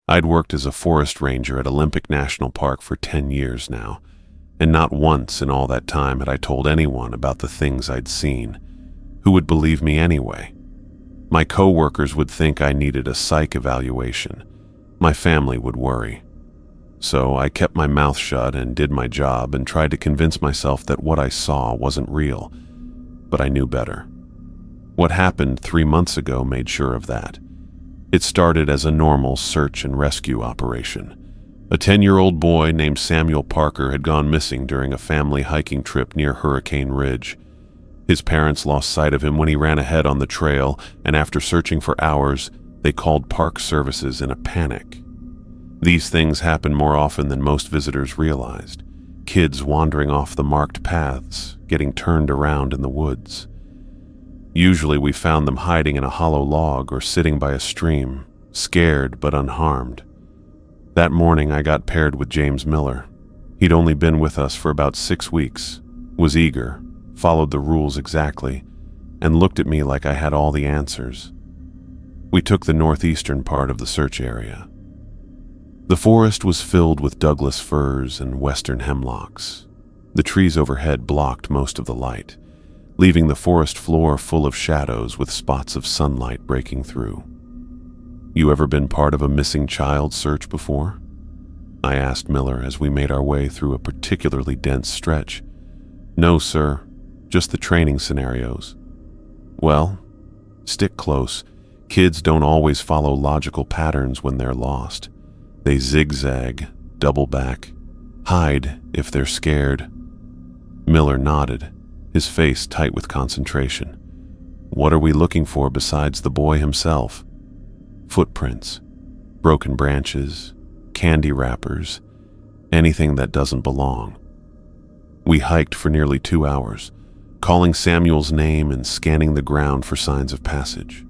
I'd worked as a forest ranger at Olympic National Park for 10 years now, and not once in all that time had I told anyone about the things I'd seen. Who would believe me anyway? My co-workers would think I needed a psych evaluation. My family would worry. So I kept my mouth shut and did my job and tried to convince myself that what I saw wasn't real, but I knew better. What happened 3 months ago made sure of that. It started as a normal search and rescue operation. A 10-year-old boy named Samuel Parker had gone missing during a family hiking trip near Hurricane Ridge. His parents lost sight of him when he ran ahead on the trail, and after searching for hours, they called park services in a panic. These things happen more often than most visitors realized. Kids wandering off the marked paths, getting turned around in the woods. Usually we found them hiding in a hollow log or sitting by a stream, scared but unharmed. That morning I got paired with James Miller. He'd only been with us for about 6 weeks, was eager, followed the rules exactly, and looked at me like I had all the answers. We took the northeastern part of the search area. The forest was filled with Douglas firs and western hemlocks. The trees overhead blocked most of the light, leaving the forest floor full of shadows with spots of sunlight breaking through. You ever been part of a missing child search before? I asked Miller as we made our way through a particularly dense stretch. No, sir, just the training scenarios. Well, stick close. Kids don't always follow logical patterns when they're lost. They zigzag, double back, hide if they're scared. Miller nodded, his face tight with concentration. What are we looking for besides the boy himself? Footprints, broken branches, candy wrappers, anything that doesn't belong. We hiked for nearly 2 hours, calling Samuel's name and scanning the ground for signs of passage.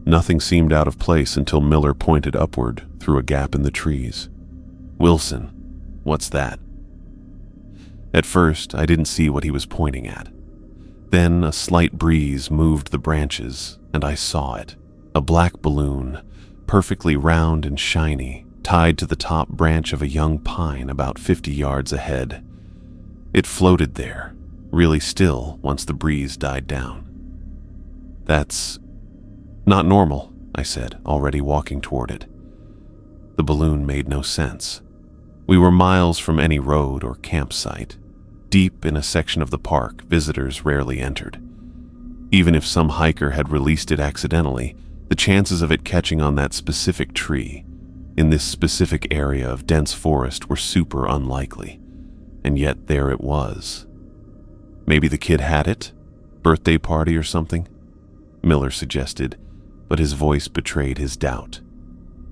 Nothing seemed out of place until Miller pointed upward through a gap in the trees. "Wilson, what's that?" At first, I didn't see what he was pointing at. Then a slight breeze moved the branches, and I saw it. A black balloon, perfectly round and shiny, tied to the top branch of a young pine about 50 yards ahead. It floated there, really still once the breeze died down. "That's not normal," I said, already walking toward it. The balloon made no sense. We were miles from any road or campsite, deep in a section of the park visitors rarely entered. Even if some hiker had released it accidentally, the chances of it catching on that specific tree, in this specific area of dense forest, were super unlikely. And yet there it was. Maybe the kid had it? Birthday party or something? Miller suggested, but his voice betrayed his doubt.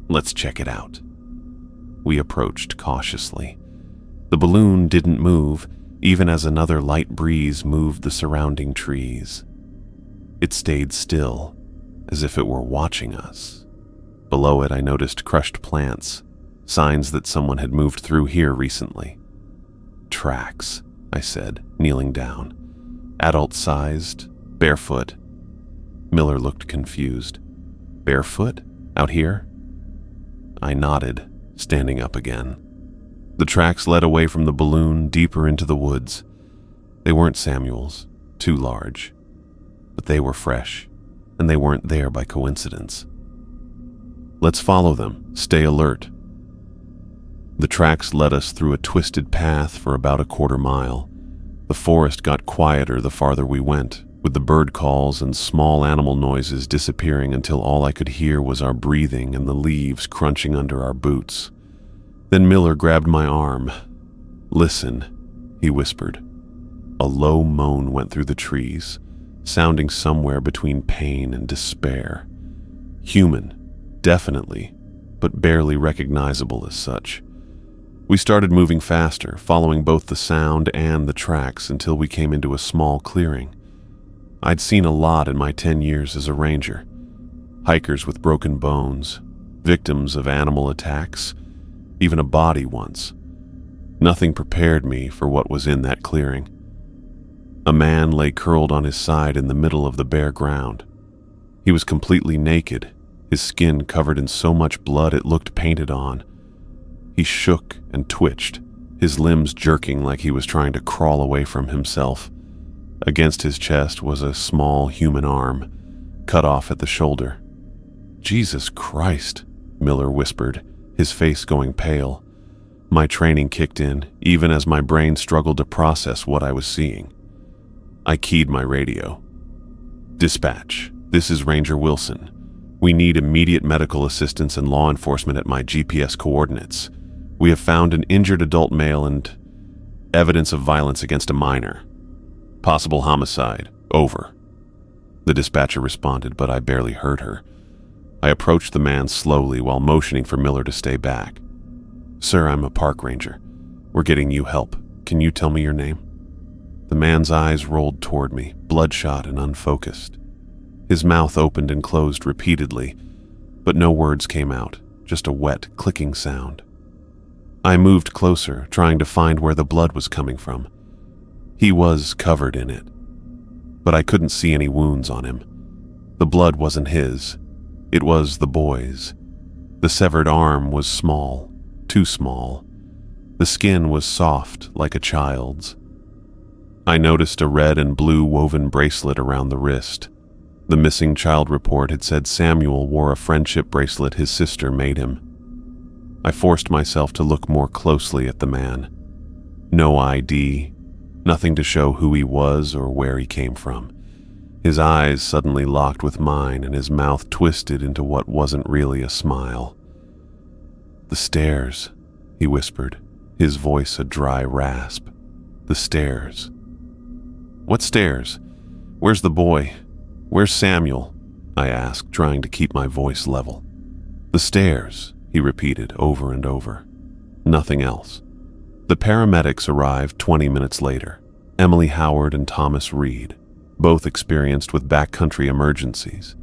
"Let's check it out." We approached cautiously. The balloon didn't move, even as another light breeze moved the surrounding trees. It stayed still, as if it were watching us. Below it, I noticed crushed plants, signs that someone had moved through here recently. "Tracks," I said, kneeling down. "Adult-sized, barefoot." Miller looked confused. "Barefoot? Out here?" I nodded, standing up again. The tracks led away from the balloon deeper into the woods. They weren't Samuel's, too large. But they were fresh, and they weren't there by coincidence. "Let's follow them. Stay alert." The tracks led us through a twisted path for about a quarter mile. The forest got quieter the farther we went, with the bird calls and small animal noises disappearing until all I could hear was our breathing and the leaves crunching under our boots. Then Miller grabbed my arm. "Listen," he whispered. A low moan went through the trees, sounding somewhere between pain and despair. Human, definitely, but barely recognizable as such. We started moving faster, following both the sound and the tracks until we came into a small clearing. I'd seen a lot in my 10 years as a ranger. Hikers with broken bones, victims of animal attacks, even a body once. Nothing prepared me for what was in that clearing. A man lay curled on his side in the middle of the bare ground. He was completely naked, his skin covered in so much blood it looked painted on. He shook and twitched, his limbs jerking like he was trying to crawl away from himself. Against his chest was a small human arm, cut off at the shoulder. "Jesus Christ," Miller whispered, his face going pale. My training kicked in, even as my brain struggled to process what I was seeing. I keyed my radio. "Dispatch, this is Ranger Wilson. We need immediate medical assistance and law enforcement at my GPS coordinates. We have found an injured adult male and evidence of violence against a minor. Possible homicide. Over." The dispatcher responded, but I barely heard her. I approached the man slowly while motioning for Miller to stay back. "Sir, I'm a park ranger. We're getting you help. Can you tell me your name?" The man's eyes rolled toward me, bloodshot and unfocused. His mouth opened and closed repeatedly, but no words came out, just a wet, clicking sound. I moved closer, trying to find where the blood was coming from. He was covered in it, but I couldn't see any wounds on him. The blood wasn't his. It was the boy's. The severed arm was small, too small. The skin was soft, like a child's. I noticed a red and blue woven bracelet around the wrist. The missing child report had said Samuel wore a friendship bracelet his sister made him. I forced myself to look more closely at the man. No ID, nothing to show who he was or where he came from. His eyes suddenly locked with mine and his mouth twisted into what wasn't really a smile. "The stairs," he whispered, his voice a dry rasp. "The stairs." "What stairs? Where's the boy? Where's Samuel?" I asked, trying to keep my voice level. "The stairs," he repeated over and over. Nothing else. The paramedics arrived 20 minutes later. Emily Howard and Thomas Reed, both experienced with backcountry emergencies.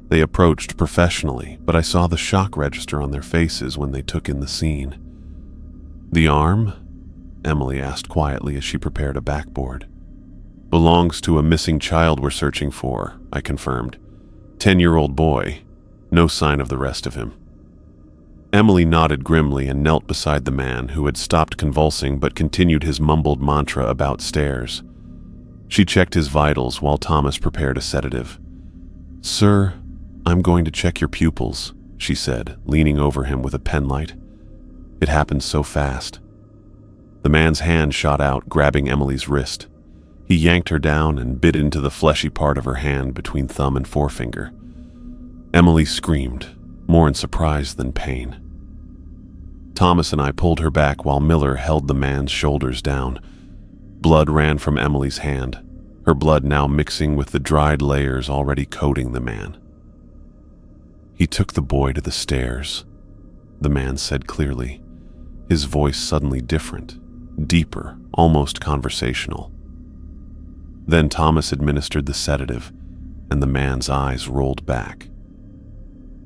They approached professionally, but I saw the shock register on their faces when they took in the scene. "The arm?" Emily asked quietly as she prepared a backboard. "Belongs to a missing child we're searching for," I confirmed. 10-year-old boy. No sign of the rest of him. Emily nodded grimly and knelt beside the man, who had stopped convulsing but continued his mumbled mantra about stairs. She checked his vitals while Thomas prepared a sedative. "Sir, I'm going to check your pupils," she said, leaning over him with a penlight. It happened so fast. The man's hand shot out, grabbing Emily's wrist. He yanked her down and bit into the fleshy part of her hand between thumb and forefinger. Emily screamed, more in surprise than pain. Thomas and I pulled her back while Miller held the man's shoulders down. Blood ran from Emily's hand, her blood now mixing with the dried layers already coating the man. "He took the boy to the stairs," the man said clearly, his voice suddenly different, deeper, almost conversational. Then Thomas administered the sedative, and the man's eyes rolled back.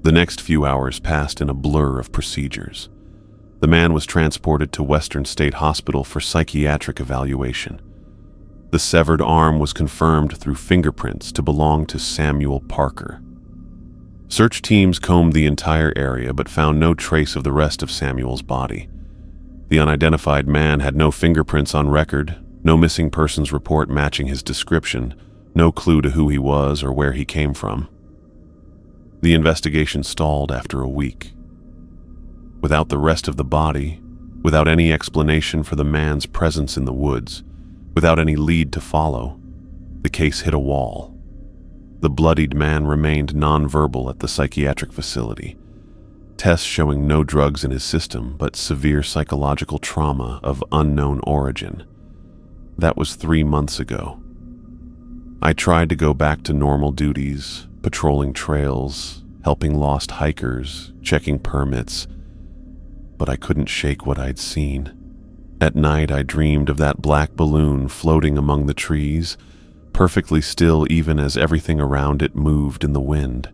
The next few hours passed in a blur of procedures. The man was transported to Western State Hospital for psychiatric evaluation. The severed arm was confirmed through fingerprints to belong to Samuel Parker. Search teams combed the entire area but found no trace of the rest of Samuel's body. The unidentified man had no fingerprints on record, no missing persons report matching his description, no clue to who he was or where he came from. The investigation stalled after a week. Without the rest of the body, without any explanation for the man's presence in the woods, without any lead to follow, the case hit a wall. The bloodied man remained nonverbal at the psychiatric facility. Tests showing no drugs in his system, but severe psychological trauma of unknown origin. That was 3 months ago. I tried to go back to normal duties, patrolling trails, helping lost hikers, checking permits, but I couldn't shake what I'd seen. At night, I dreamed of that black balloon floating among the trees, perfectly still even as everything around it moved in the wind.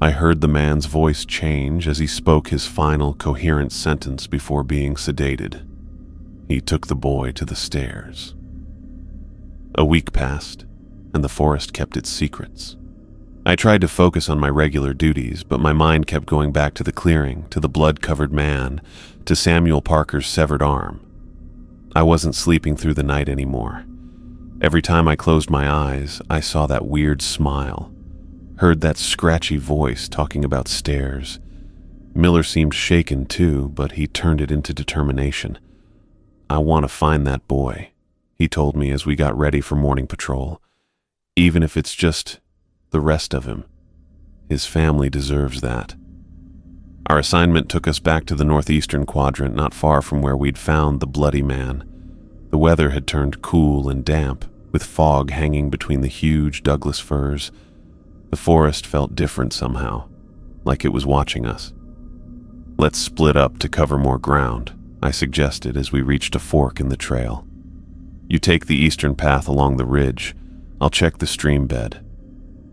I heard the man's voice change as he spoke his final coherent sentence before being sedated. He took the boy to the stairs. A week passed, and the forest kept its secrets. I tried to focus on my regular duties, but my mind kept going back to the clearing, to the blood-covered man, to Samuel Parker's severed arm. I wasn't sleeping through the night anymore. Every time I closed my eyes, I saw that weird smile, heard that scratchy voice talking about stairs. Miller seemed shaken too, but he turned it into determination. "I want to find that boy," he told me as we got ready for morning patrol. "Even if it's just the rest of him. His family deserves that." Our assignment took us back to the northeastern quadrant, not far from where we'd found the bloody man. The weather had turned cool and damp, with fog hanging between the huge Douglas firs. The forest felt different somehow, like it was watching us. "Let's split up to cover more ground," I suggested as we reached a fork in the trail. "You take the eastern path along the ridge. I'll check the stream bed.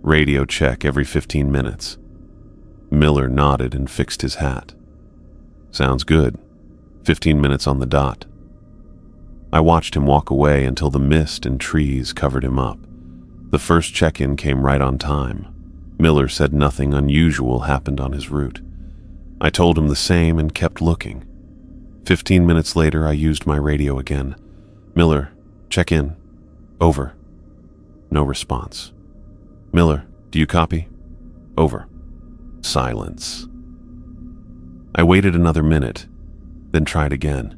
Radio check every 15 minutes. Miller nodded and fixed his hat. "Sounds good. 15 minutes on the dot." I watched him walk away until the mist and trees covered him up. The first check-in came right on time. Miller said nothing unusual happened on his route. I told him the same and kept looking. 15 minutes later, I used my radio again. "Miller, check in. Over." No response. "Miller, do you copy?" "Over." Silence. I waited another minute, then tried again.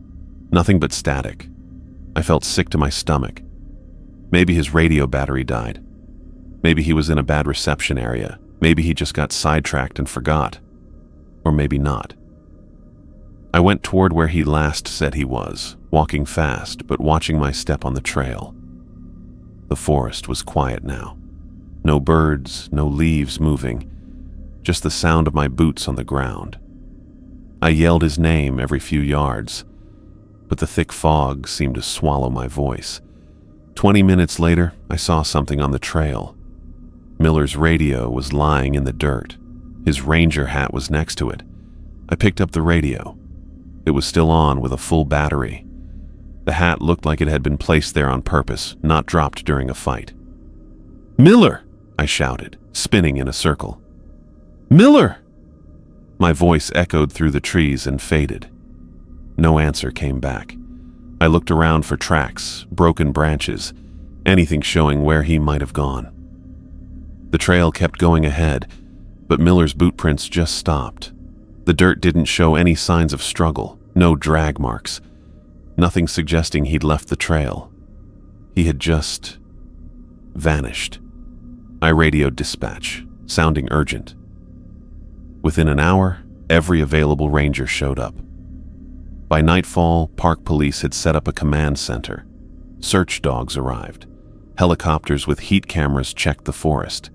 Nothing but static. I felt sick to my stomach. Maybe his radio battery died. Maybe he was in a bad reception area. Maybe he just got sidetracked and forgot. Or maybe not. I went toward where he last said he was, walking fast but watching my step on the trail. The forest was quiet now. No birds, no leaves moving, just the sound of my boots on the ground. I yelled his name every few yards, but the thick fog seemed to swallow my voice. 20 minutes later, I saw something on the trail. Miller's radio was lying in the dirt. His ranger hat was next to it. I picked up the radio. It was still on with a full battery. The hat looked like it had been placed there on purpose, not dropped during a fight. "Miller!" I shouted, spinning in a circle. "Miller!" My voice echoed through the trees and faded. No answer came back. I looked around for tracks, broken branches, anything showing where he might have gone. The trail kept going ahead, but Miller's boot prints just stopped. The dirt didn't show any signs of struggle, no drag marks, nothing suggesting he'd left the trail. He had just vanished. I radioed dispatch, sounding urgent. Within an hour, every available ranger showed up. By nightfall, park police had set up a command center. Search dogs arrived. Helicopters with heat cameras checked the forest.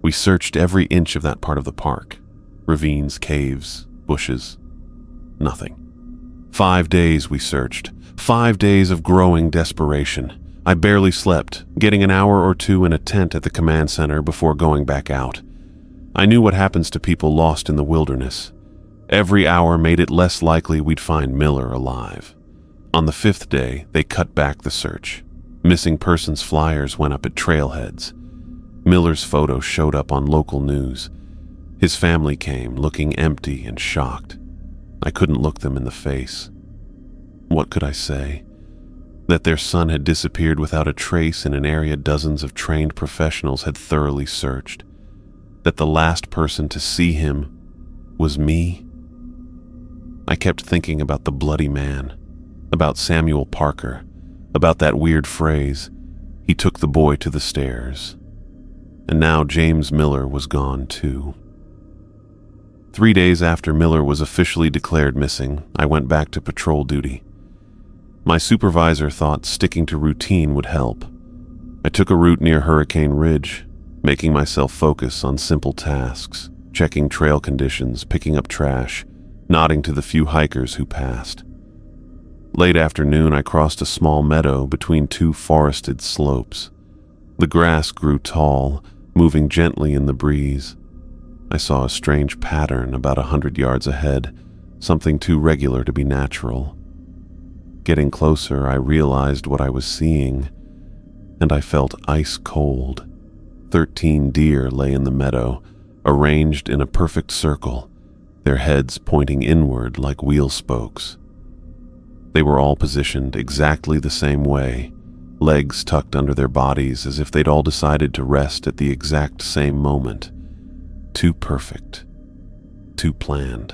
We searched every inch of that part of the park. Ravines, caves, bushes. Nothing. 5 days we searched. 5 days of growing desperation. I barely slept, getting an hour or two in a tent at the command center before going back out. I knew what happens to people lost in the wilderness. Every hour made it less likely we'd find Miller alive. On the 5th day, they cut back the search. Missing persons flyers went up at trailheads. Miller's photo showed up on local news. His family came, looking empty and shocked. I couldn't look them in the face. What could I say? That their son had disappeared without a trace in an area dozens of trained professionals had thoroughly searched. That the last person to see him was me. I kept thinking about the bloody man, about Samuel Parker, about that weird phrase, "He took the boy to the stairs." And now James Miller was gone too. 3 days after Miller was officially declared missing, I went back to patrol duty. My supervisor thought sticking to routine would help. I took a route near Hurricane Ridge, making myself focus on simple tasks, checking trail conditions, picking up trash, nodding to the few hikers who passed. Late afternoon, I crossed a small meadow between two forested slopes. The grass grew tall, moving gently in the breeze. I saw a strange pattern about 100 yards ahead, something too regular to be natural. Getting closer, I realized what I was seeing, and I felt ice cold. 13 deer lay in the meadow, arranged in a perfect circle, their heads pointing inward like wheel spokes. They were all positioned exactly the same way, legs tucked under their bodies as if they'd all decided to rest at the exact same moment. Too perfect. Too planned.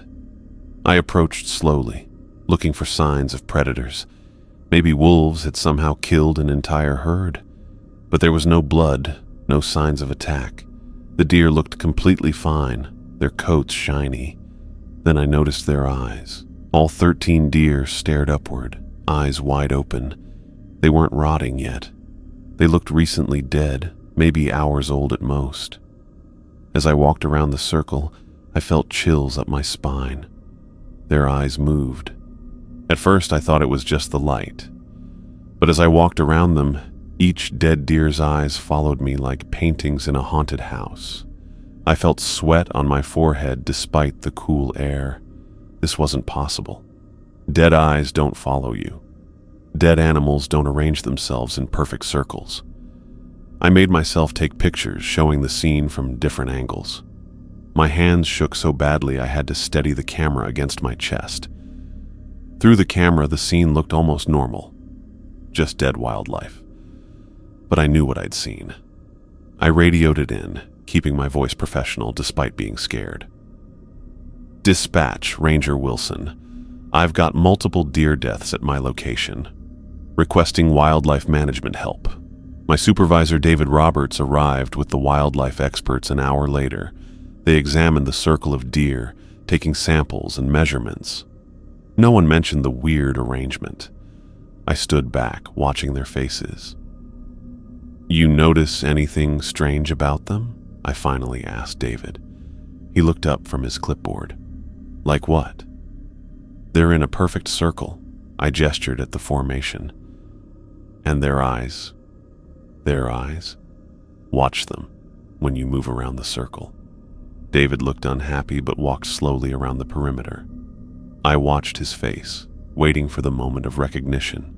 I approached slowly, looking for signs of predators. Maybe wolves had somehow killed an entire herd. But there was no blood, no signs of attack. The deer looked completely fine, their coats shiny. Then I noticed their eyes. All 13 deer stared upward, eyes wide open. They weren't rotting yet. They looked recently dead, maybe hours old at most. As I walked around the circle, I felt chills up my spine. Their eyes moved. At first, I thought it was just the light. But as I walked around them, each dead deer's eyes followed me like paintings in a haunted house. I felt sweat on my forehead despite the cool air. This wasn't possible. Dead eyes don't follow you. Dead animals don't arrange themselves in perfect circles. I made myself take pictures showing the scene from different angles. My hands shook so badly I had to steady the camera against my chest. Through the camera, the scene looked almost normal. Just dead wildlife. But I knew what I'd seen. I radioed it in, keeping my voice professional despite being scared. Dispatch, Ranger Wilson. I've got multiple deer deaths at my location. Requesting wildlife management help. My supervisor, David Roberts, arrived with the wildlife experts an hour later. They examined the circle of deer, taking samples and measurements. No one mentioned the weird arrangement. I stood back, watching their faces. You notice anything strange about them? I finally asked David. He looked up from his clipboard. Like what? They're in a perfect circle. I gestured at the formation. And their eyes. Watch them when you move around the circle. David looked unhappy but walked slowly around the perimeter. I watched his face, waiting for the moment of recognition.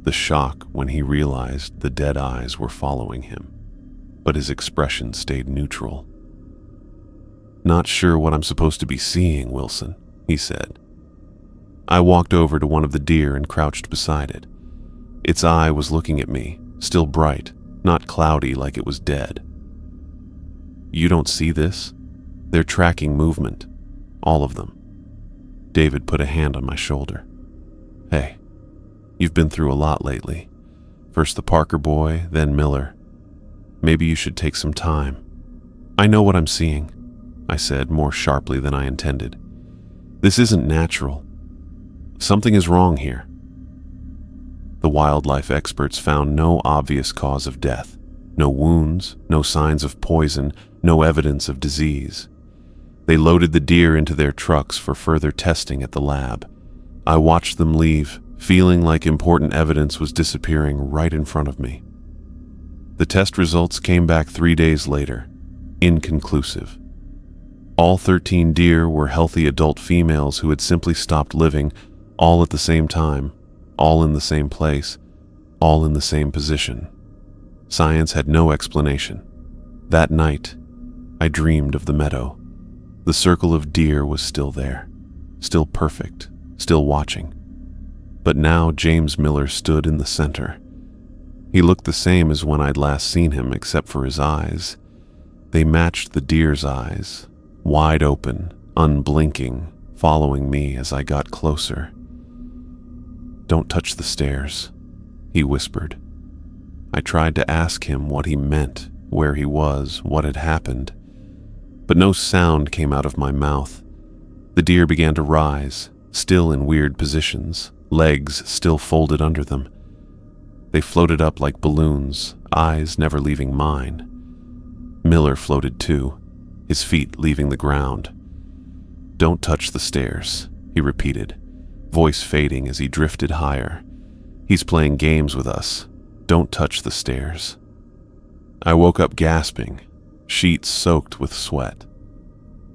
The shock when he realized the dead eyes were following him. But his expression stayed neutral. Not sure what I'm supposed to be seeing, Wilson, he said. I walked over to one of the deer and crouched beside it. Its eye was looking at me, still bright, not cloudy like it was dead. You don't see this? They're tracking movement. All of them. David put a hand on my shoulder. Hey, you've been through a lot lately. First the Parker boy, then Miller. Maybe you should take some time. I know what I'm seeing, I said more sharply than I intended. This isn't natural. Something is wrong here. The wildlife experts found no obvious cause of death. No wounds, no signs of poison, no evidence of disease. They loaded the deer into their trucks for further testing at the lab. I watched them leave, feeling like important evidence was disappearing right in front of me. The test results came back 3 days later, inconclusive. All 13 deer were healthy adult females who had simply stopped living, all at the same time, all in the same place, all in the same position. Science had no explanation. That night, I dreamed of the meadow. The circle of deer was still there, still perfect, still watching. But now James Miller stood in the center. He looked the same as when I'd last seen him, except for his eyes. They matched the deer's eyes, wide open, unblinking, following me as I got closer. Don't touch the stairs, he whispered. I tried to ask him what he meant, where he was, what had happened. But no sound came out of my mouth. The deer began to rise, still in weird positions, legs still folded under them. They floated up like balloons, eyes never leaving mine. Miller floated too, his feet leaving the ground. Don't touch the stairs, he repeated, voice fading as he drifted higher. He's playing games with us. Don't touch the stairs. I woke up gasping, sheets soaked with sweat.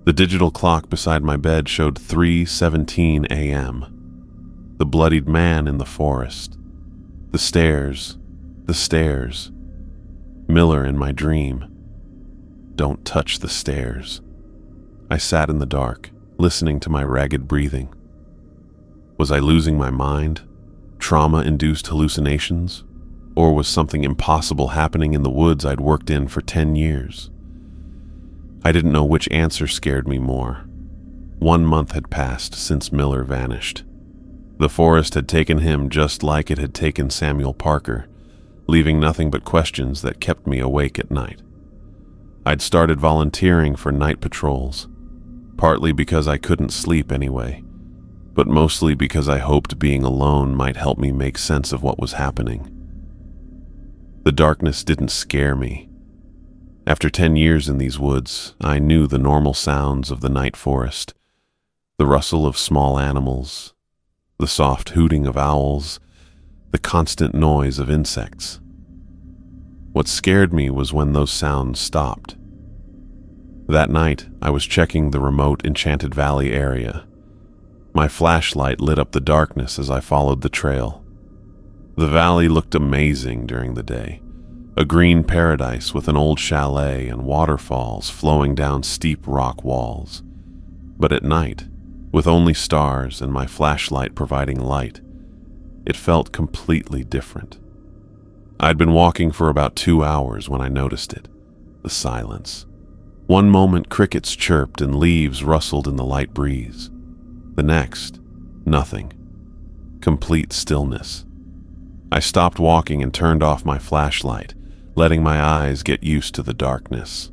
The digital clock beside my bed showed 3:17 a.m. The bloodied man in the forest. The stairs. Miller in my dream. "Don't touch the stairs." I sat in the dark, listening to my ragged breathing. Was I losing my mind? Trauma-induced hallucinations? Or was something impossible happening in the woods I'd worked in for 10 years? I didn't know which answer scared me more. 1 month had passed since Miller vanished. The forest had taken him just like it had taken Samuel Parker, leaving nothing but questions that kept me awake at night. I'd started volunteering for night patrols, partly because I couldn't sleep anyway, but mostly because I hoped being alone might help me make sense of what was happening. The darkness didn't scare me. After 10 years in these woods, I knew the normal sounds of the night forest, the rustle of small animals, the soft hooting of owls, the constant noise of insects. What scared me was when those sounds stopped. That night, I was checking the remote Enchanted Valley area. My flashlight lit up the darkness as I followed the trail. The valley looked amazing during the day, a green paradise with an old chalet and waterfalls flowing down steep rock walls. But at night, with only stars and my flashlight providing light, it felt completely different. I'd been walking for about 2 hours when I noticed it, the silence. One moment crickets chirped and leaves rustled in the light breeze. The next, nothing. Complete stillness. I stopped walking and turned off my flashlight, letting my eyes get used to the darkness.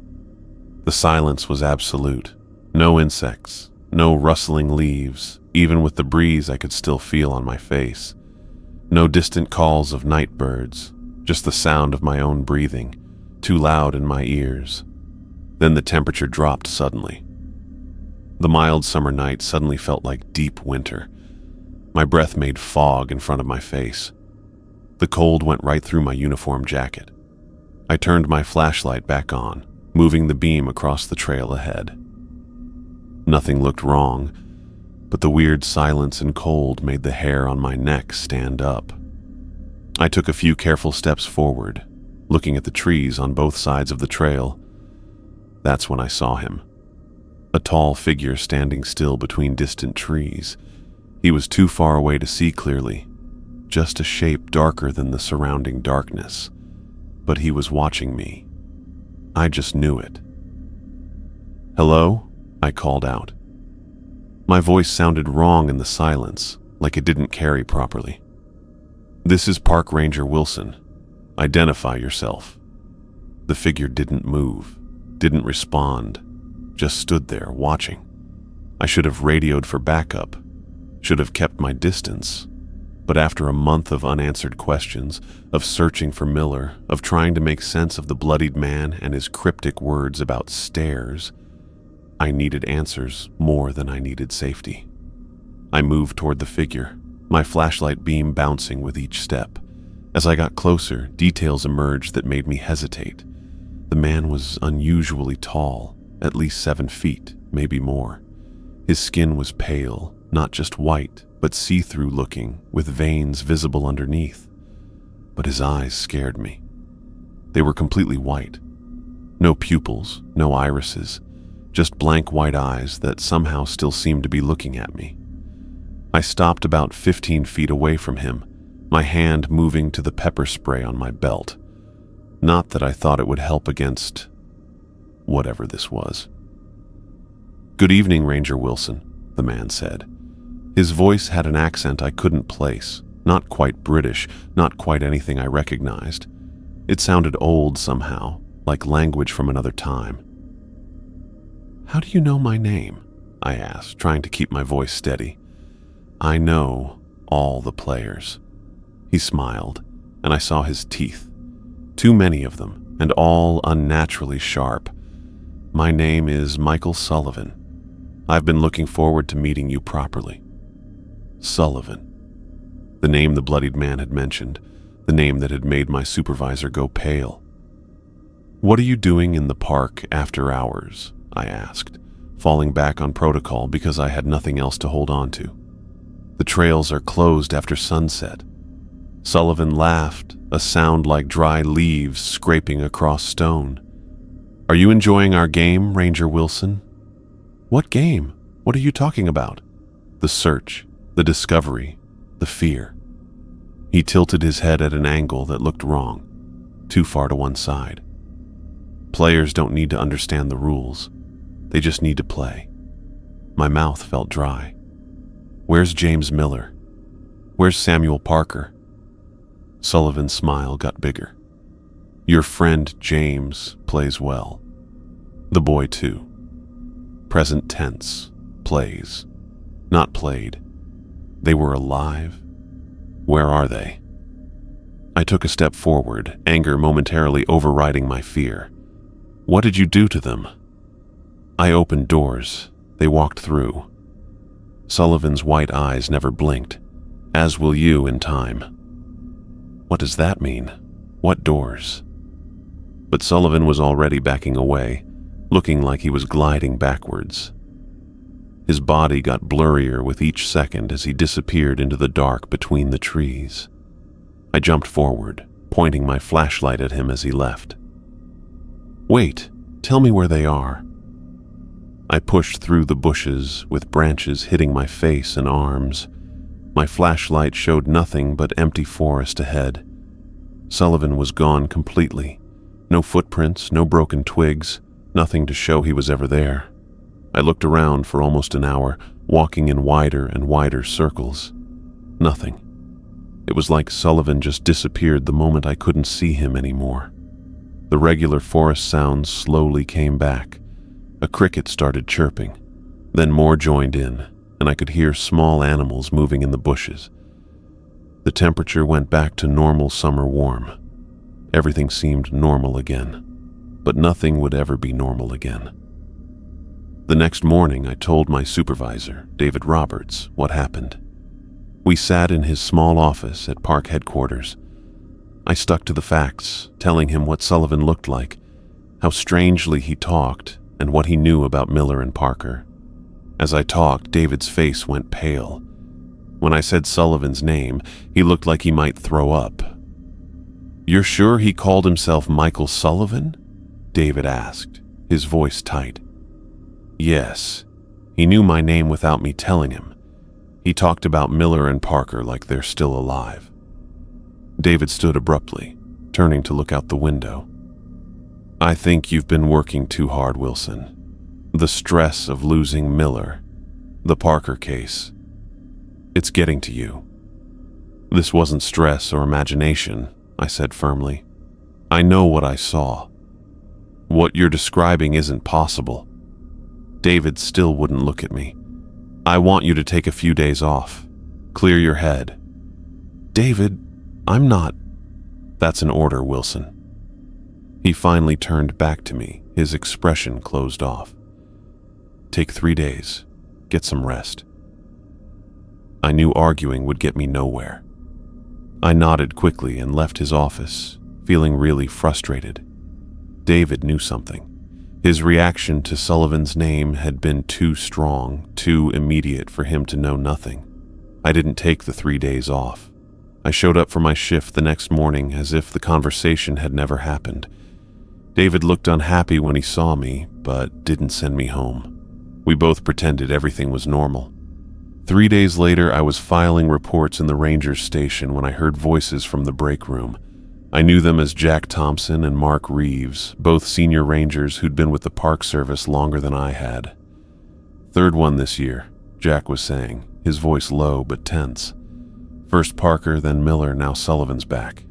The silence was absolute. No insects, no rustling leaves. Even with the breeze I could still feel on my face. No distant calls of night birds, just the sound of my own breathing, too loud in my ears. Then the temperature dropped suddenly. The mild summer night suddenly felt like deep winter. My breath made fog in front of my face. The cold went right through my uniform jacket. I turned my flashlight back on, moving the beam across the trail ahead. Nothing looked wrong, but the weird silence and cold made the hair on my neck stand up. I took a few careful steps forward, looking at the trees on both sides of the trail. That's when I saw him. A tall figure standing still between distant trees. He was too far away to see clearly, just a shape darker than the surrounding darkness. But he was watching me. I just knew it. "Hello?" I called out. My voice sounded wrong in the silence, like it didn't carry properly. "This is Park Ranger Wilson. Identify yourself." The figure didn't move, didn't respond, just stood there watching. I should have radioed for backup, should have kept my distance. But after a month of unanswered questions, of searching for Miller, of trying to make sense of the bloodied man and his cryptic words about stairs, I needed answers more than I needed safety. I moved toward the figure, my flashlight beam bouncing with each step. As I got closer, details emerged that made me hesitate. The man was unusually tall, at least 7 feet, maybe more. His skin was pale, not just white, but see-through looking, with veins visible underneath. But his eyes scared me. They were completely white. No pupils, no irises, just blank white eyes that somehow still seemed to be looking at me. I stopped about 15 feet away from him, my hand moving to the pepper spray on my belt. Not that I thought it would help against whatever this was. "Good evening, Ranger Wilson," the man said. His voice had an accent I couldn't place, not quite British, not quite anything I recognized. It sounded old somehow, like language from another time. "How do you know my name?" I asked, trying to keep my voice steady. "I know all the players." He smiled, and I saw his teeth. Too many of them, and all unnaturally sharp. "My name is Michael Sullivan. I've been looking forward to meeting you properly." Sullivan. The name the bloodied man had mentioned, the name that had made my supervisor go pale. "What are you doing in the park after hours?" I asked, falling back on protocol because I had nothing else to hold on to. "The trails are closed after sunset." Sullivan laughed, a sound like dry leaves scraping across stone. Are you enjoying our game, Ranger Wilson? What game? What are you talking about? The search, the discovery, the fear. He tilted his head at an angle that looked wrong, too far to one side. Players don't need to understand the rules. They just need to play. My mouth felt dry. Where's James Miller? Where's Samuel Parker? Sullivan's smile got bigger. Your friend James plays well. The boy too. Present tense, plays, not played. They were alive. Where are they? I took a step forward, anger momentarily overriding my fear. What did you do to them? I opened doors. They walked through. Sullivan's white eyes never blinked, as will you in time. What does that mean? What doors? But Sullivan was already backing away, looking like he was gliding backwards. His body got blurrier with each second as he disappeared into the dark between the trees. I jumped forward, pointing my flashlight at him as he left. Wait, tell me where they are. I pushed through the bushes with branches hitting my face and arms. My flashlight showed nothing but empty forest ahead. Sullivan was gone completely. No footprints, no broken twigs, nothing to show he was ever there. I looked around for almost an hour, walking in wider and wider circles. Nothing. It was like Sullivan just disappeared the moment I couldn't see him anymore. The regular forest sounds slowly came back. A cricket started chirping. Then more joined in, and I could hear small animals moving in the bushes. The temperature went back to normal summer warm. Everything seemed normal again, but nothing would ever be normal again. The next morning, I told my supervisor, David Roberts, what happened. We sat in his small office at park headquarters. I stuck to the facts, telling him what Sullivan looked like, how strangely he talked, and what he knew about Miller and Parker. As I talked, David's face went pale. When I said Sullivan's name, he looked like he might throw up. "You're sure he called himself Michael Sullivan?" David asked, his voice tight. "Yes. He knew my name without me telling him. He talked about Miller and Parker like they're still alive." David stood abruptly, turning to look out the window. "I think you've been working too hard, Wilson. The stress of losing Miller, the Parker case, it's getting to you." "This wasn't stress or imagination," I said firmly. "I know what I saw. What you're describing isn't possible." David still wouldn't look at me. "I want you to take a few days off. Clear your head." "David, I'm not—" "That's an order, Wilson." He finally turned back to me, his expression closed off. "Take 3 days. Get some rest." I knew arguing would get me nowhere. I nodded quickly and left his office, feeling really frustrated. David knew something. His reaction to Sullivan's name had been too strong, too immediate for him to know nothing. I didn't take the 3 days off. I showed up for my shift the next morning as if the conversation had never happened. David looked unhappy when he saw me, but didn't send me home. We both pretended everything was normal. 3 days later, I was filing reports in the ranger's station when I heard voices from the break room. I knew them as Jack Thompson and Mark Reeves, both senior rangers who'd been with the Park Service longer than I had. "Third one this year," Jack was saying, his voice low but tense. "First Parker, then Miller, now Sullivan's back.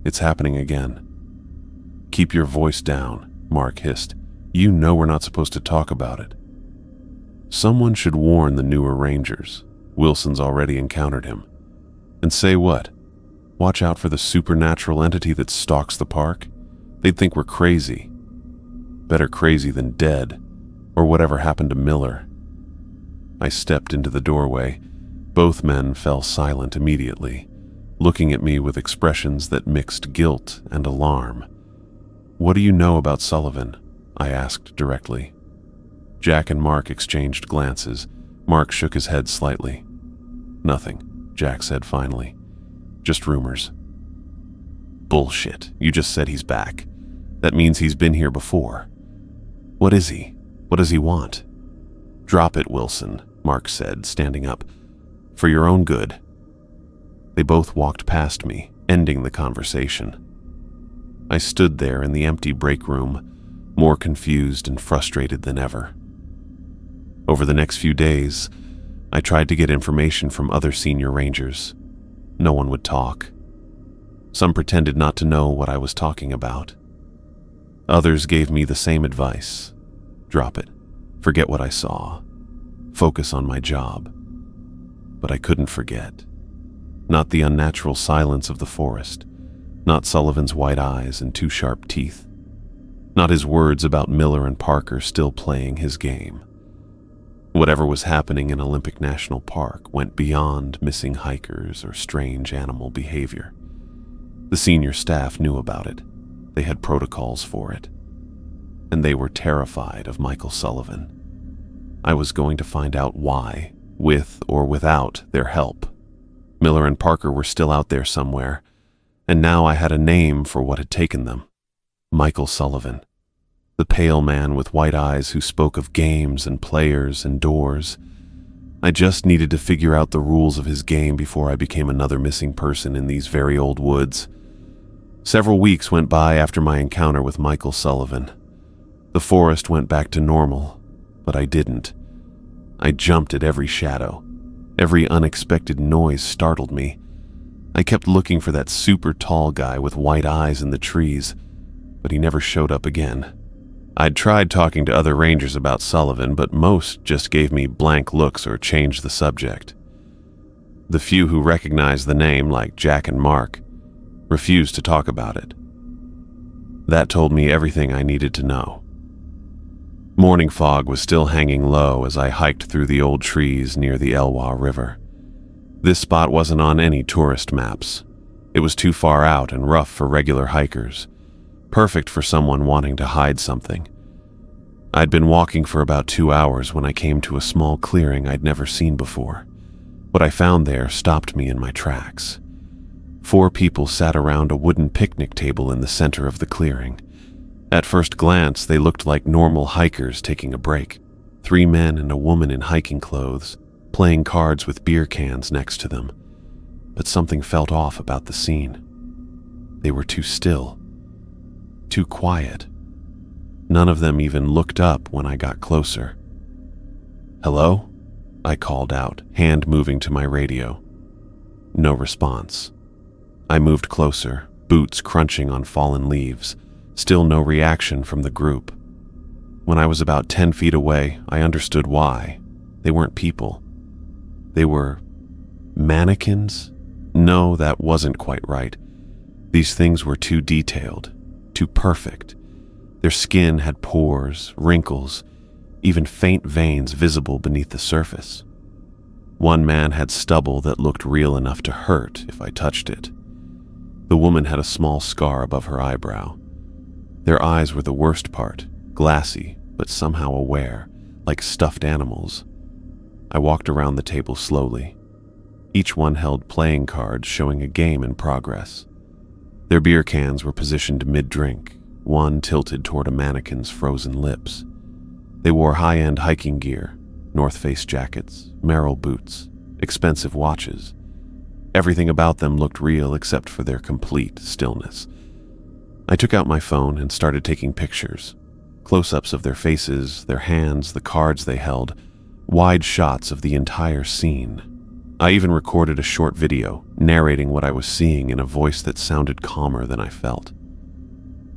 It's happening again." "Keep your voice down," Mark hissed. "You know we're not supposed to talk about it." Someone should warn the newer rangers. Wilson's already encountered him. And say what? Watch out for the supernatural entity that stalks the park? They'd think we're crazy. Better crazy than dead, or whatever happened to Miller. I stepped into the doorway. Both men fell silent immediately, looking at me with expressions that mixed guilt and alarm. "What do you know about Sullivan?" I asked directly. Jack and Mark exchanged glances. Mark shook his head slightly. "Nothing," Jack said finally. "Just rumors." "Bullshit. You just said he's back. That means he's been here before. What is he? What does he want? Drop it, Wilson, Mark said, standing up. For your own good. They both walked past me, ending the conversation. I stood there in the empty break room, more confused and frustrated than ever. Over the next few days, I tried to get information from other senior rangers. No one would talk. Some pretended not to know what I was talking about. Others gave me the same advice. Drop it. Forget what I saw. Focus on my job. But I couldn't forget. Not the unnatural silence of the forest. Not Sullivan's white eyes and two sharp teeth. Not his words about Miller and Parker still playing his game. Whatever was happening in Olympic National Park went beyond missing hikers or strange animal behavior. The senior staff knew about it. They had protocols for it. And they were terrified of Michael Sullivan. I was going to find out why, with or without their help. Miller and Parker were still out there somewhere, and now I had a name for what had taken them. Michael Sullivan. The pale man with white eyes who spoke of games and players and doors. I just needed to figure out the rules of his game before I became another missing person in these very old woods. Several weeks went by after my encounter with Michael Sullivan. The forest went back to normal, but I didn't. I jumped at every shadow. Every unexpected noise startled me. I kept looking for that super tall guy with white eyes in the trees, but he never showed up again. I'd tried talking to other rangers about Sullivan, but most just gave me blank looks or changed the subject. The few who recognized the name, like Jack and Mark, refused to talk about it. That told me everything I needed to know. Morning fog was still hanging low as I hiked through the old trees near the Elwha River. This spot wasn't on any tourist maps. It was too far out and rough for regular hikers. Perfect for someone wanting to hide something. I'd been walking for about 2 hours when I came to a small clearing I'd never seen before. What I found there stopped me in my tracks. 4 people sat around a wooden picnic table in the center of the clearing. At first glance, they looked like normal hikers taking a break. 3 men and a woman in hiking clothes, playing cards with beer cans next to them. But something felt off about the scene. They were too still. Too quiet. None of them even looked up when I got closer. "Hello?" I called out, hand moving to my radio. No response. I moved closer, boots crunching on fallen leaves. Still no reaction from the group. When I was about 10 feet away, I understood why. They weren't people. They were mannequins? No, that wasn't quite right. These things were too detailed. Too perfect. Their skin had pores, wrinkles, even faint veins visible beneath the surface. One man had stubble that looked real enough to hurt if I touched it. The woman had a small scar above her eyebrow. Their eyes were the worst part, glassy, but somehow aware, like stuffed animals. I walked around the table slowly. Each one held playing cards showing a game in progress. Their beer cans were positioned mid-drink, one tilted toward a mannequin's frozen lips. They wore high-end hiking gear, North Face jackets, Merrell boots, expensive watches. Everything about them looked real except for their complete stillness. I took out my phone and started taking pictures. Close-ups of their faces, their hands, the cards they held, wide shots of the entire scene. I even recorded a short video, narrating what I was seeing in a voice that sounded calmer than I felt.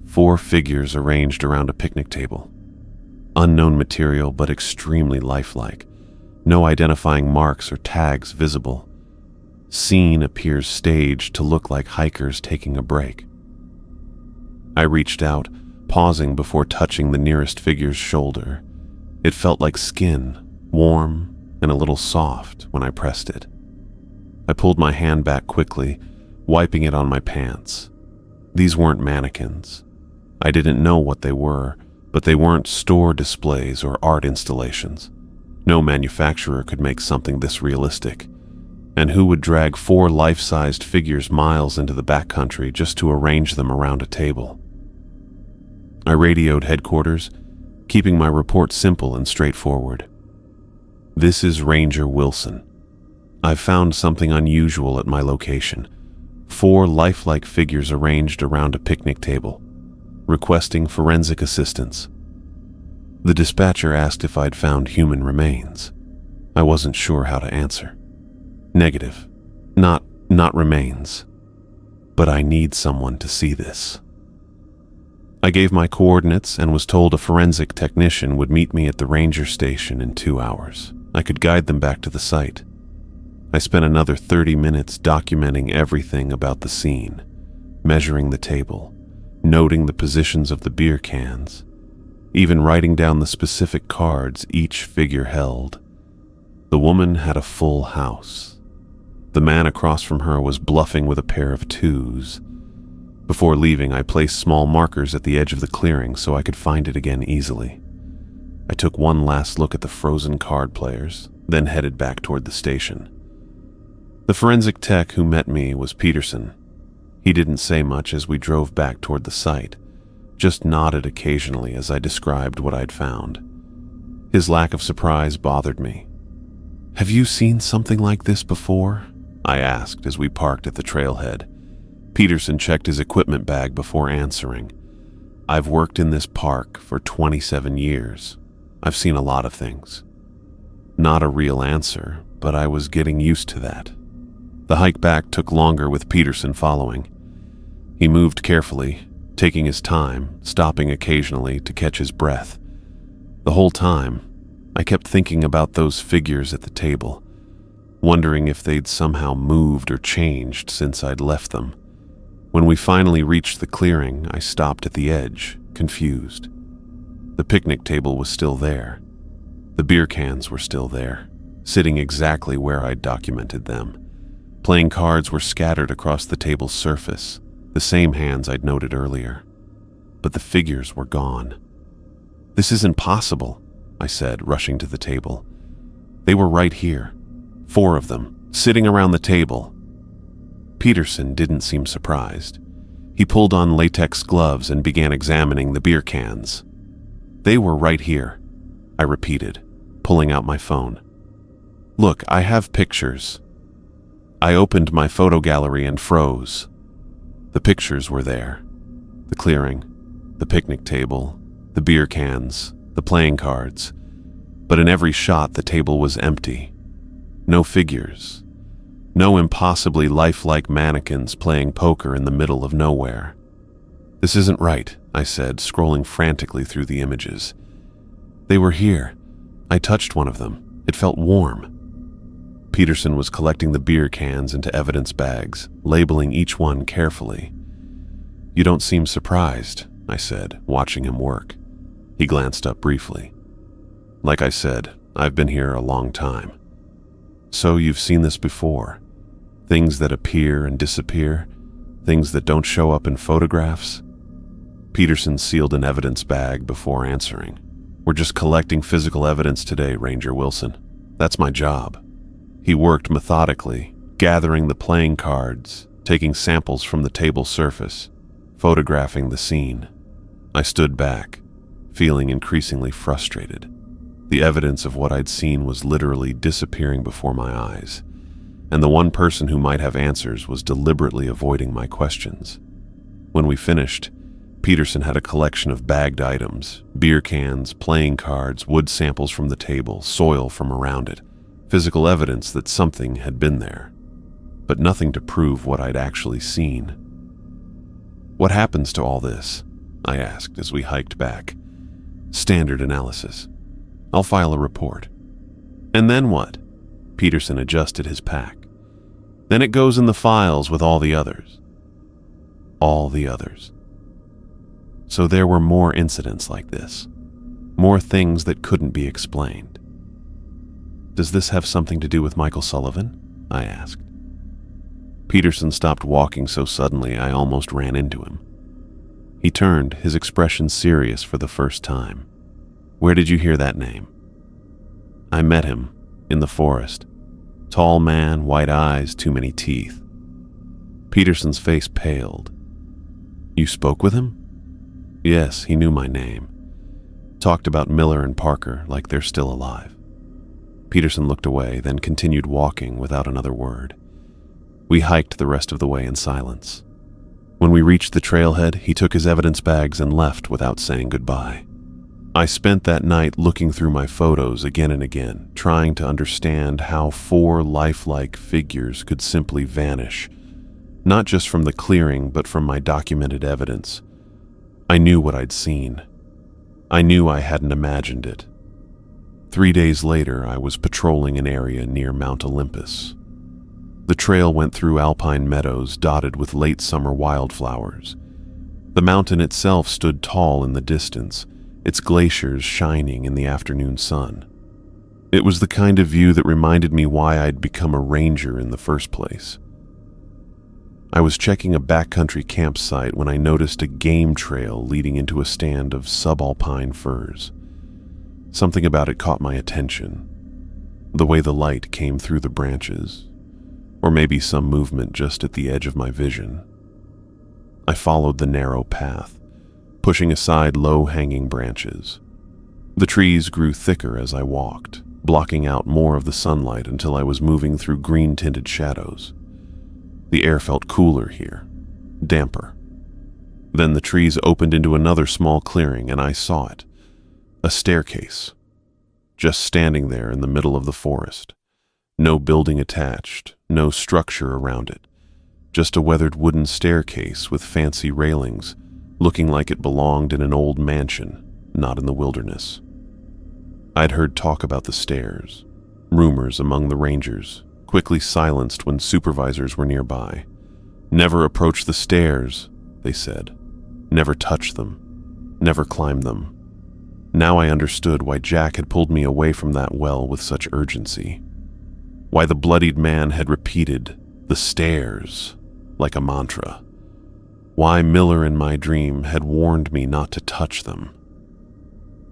4 figures arranged around a picnic table. Unknown material, but extremely lifelike. No identifying marks or tags visible. Scene appears staged to look like hikers taking a break. I reached out, pausing before touching the nearest figure's shoulder. It felt like skin, warm and a little soft when I pressed it. I pulled my hand back quickly, wiping it on my pants. These weren't mannequins. I didn't know what they were, but they weren't store displays or art installations. No manufacturer could make something this realistic. And who would drag 4 life-sized figures miles into the backcountry just to arrange them around a table? I radioed headquarters, keeping my report simple and straightforward. This is Ranger Wilson. I've found something unusual at my location. 4 lifelike figures arranged around a picnic table, requesting forensic assistance. The dispatcher asked if I'd found human remains. I wasn't sure how to answer. Negative. Not remains. But I need someone to see this. I gave my coordinates and was told a forensic technician would meet me at the ranger station in 2 hours. I could guide them back to the site. I spent another 30 minutes documenting everything about the scene, measuring the table, noting the positions of the beer cans, even writing down the specific cards each figure held. The woman had a full house. The man across from her was bluffing with a pair of 2s. Before leaving, I placed small markers at the edge of the clearing so I could find it again easily. I took one last look at the frozen card players, then headed back toward the station. The forensic tech who met me was Peterson. He didn't say much as we drove back toward the site, just nodded occasionally as I described what I'd found. His lack of surprise bothered me. "Have you seen something like this before?" I asked as we parked at the trailhead. Peterson checked his equipment bag before answering. "I've worked in this park for 27 years. I've seen a lot of things." Not a real answer, but I was getting used to that. The hike back took longer with Peterson following. He moved carefully, taking his time, stopping occasionally to catch his breath. The whole time, I kept thinking about those figures at the table, wondering if they'd somehow moved or changed since I'd left them. When we finally reached the clearing, I stopped at the edge, confused. The picnic table was still there. The beer cans were still there, sitting exactly where I'd documented them. Playing cards were scattered across the table's surface, the same hands I'd noted earlier. But the figures were gone. "This isn't possible," I said, rushing to the table. "They were right here. 4 of them, sitting around the table." Peterson didn't seem surprised. He pulled on latex gloves and began examining the beer cans. "They were right here," I repeated, pulling out my phone. "Look, I have pictures." I opened my photo gallery and froze. The pictures were there. The clearing, the picnic table, the beer cans, the playing cards. But in every shot, the table was empty. No figures. No impossibly lifelike mannequins playing poker in the middle of nowhere. "This isn't right," I said, scrolling frantically through the images. "They were here. I touched one of them. It felt warm." Peterson was collecting the beer cans into evidence bags, labeling each one carefully. "You don't seem surprised," I said, watching him work. He glanced up briefly. "Like I said, I've been here a long time." "So you've seen this before? Things that appear and disappear? Things that don't show up in photographs?" Peterson sealed an evidence bag before answering. "We're just collecting physical evidence today, Ranger Wilson. That's my job." He worked methodically, gathering the playing cards, taking samples from the table surface, photographing the scene. I stood back, feeling increasingly frustrated. The evidence of what I'd seen was literally disappearing before my eyes, and the one person who might have answers was deliberately avoiding my questions. When we finished, Peterson had a collection of bagged items, beer cans, playing cards, wood samples from the table, soil from around it, physical evidence that something had been there, but nothing to prove what I'd actually seen. "What happens to all this?" I asked as we hiked back. "Standard analysis. I'll file a report." "And then what?" Peterson adjusted his pack. "Then it goes in the files with all the others." All the others. So there were more incidents like this. More things that couldn't be explained. "Does this have something to do with Michael Sullivan?" I asked. Peterson stopped walking so suddenly I almost ran into him. He turned, his expression serious for the first time. "Where did you hear that name?" "I met him, in the forest. Tall man, white eyes, too many teeth." Peterson's face paled. "You spoke with him?" "Yes, he knew my name. talked about Miller and Parker like they're still alive. Peterson looked away, then continued walking without another word. We hiked the rest of the way in silence. When we reached the trailhead, he took his evidence bags and left without saying goodbye. I spent that night looking through my photos again and again, trying to understand how 4 lifelike figures could simply vanish, not just from the clearing, but from my documented evidence. I knew what I'd seen. I knew I hadn't imagined it. 3 days later, I was patrolling an area near Mount Olympus. The trail went through alpine meadows dotted with late summer wildflowers. The mountain itself stood tall in the distance, its glaciers shining in the afternoon sun. It was the kind of view that reminded me why I'd become a ranger in the first place. I was checking a backcountry campsite when I noticed a game trail leading into a stand of subalpine firs. Something about it caught my attention. The way the light came through the branches, or maybe some movement just at the edge of my vision. I followed the narrow path, pushing aside low-hanging branches. The trees grew thicker as I walked, blocking out more of the sunlight until I was moving through green-tinted shadows. The air felt cooler here, damper. Then the trees opened into another small clearing, and I saw it. A staircase, just standing there in the middle of the forest. No building attached, no structure around it. Just a weathered wooden staircase with fancy railings, looking like it belonged in an old mansion, not in the wilderness. I'd heard talk about the stairs, rumors among the rangers, quickly silenced when supervisors were nearby. Never approach the stairs, they said. Never touch them. Never climb them. Now I understood why Jack had pulled me away from that well with such urgency. Why the bloodied man had repeated the stairs like a mantra. Why Miller in my dream had warned me not to touch them.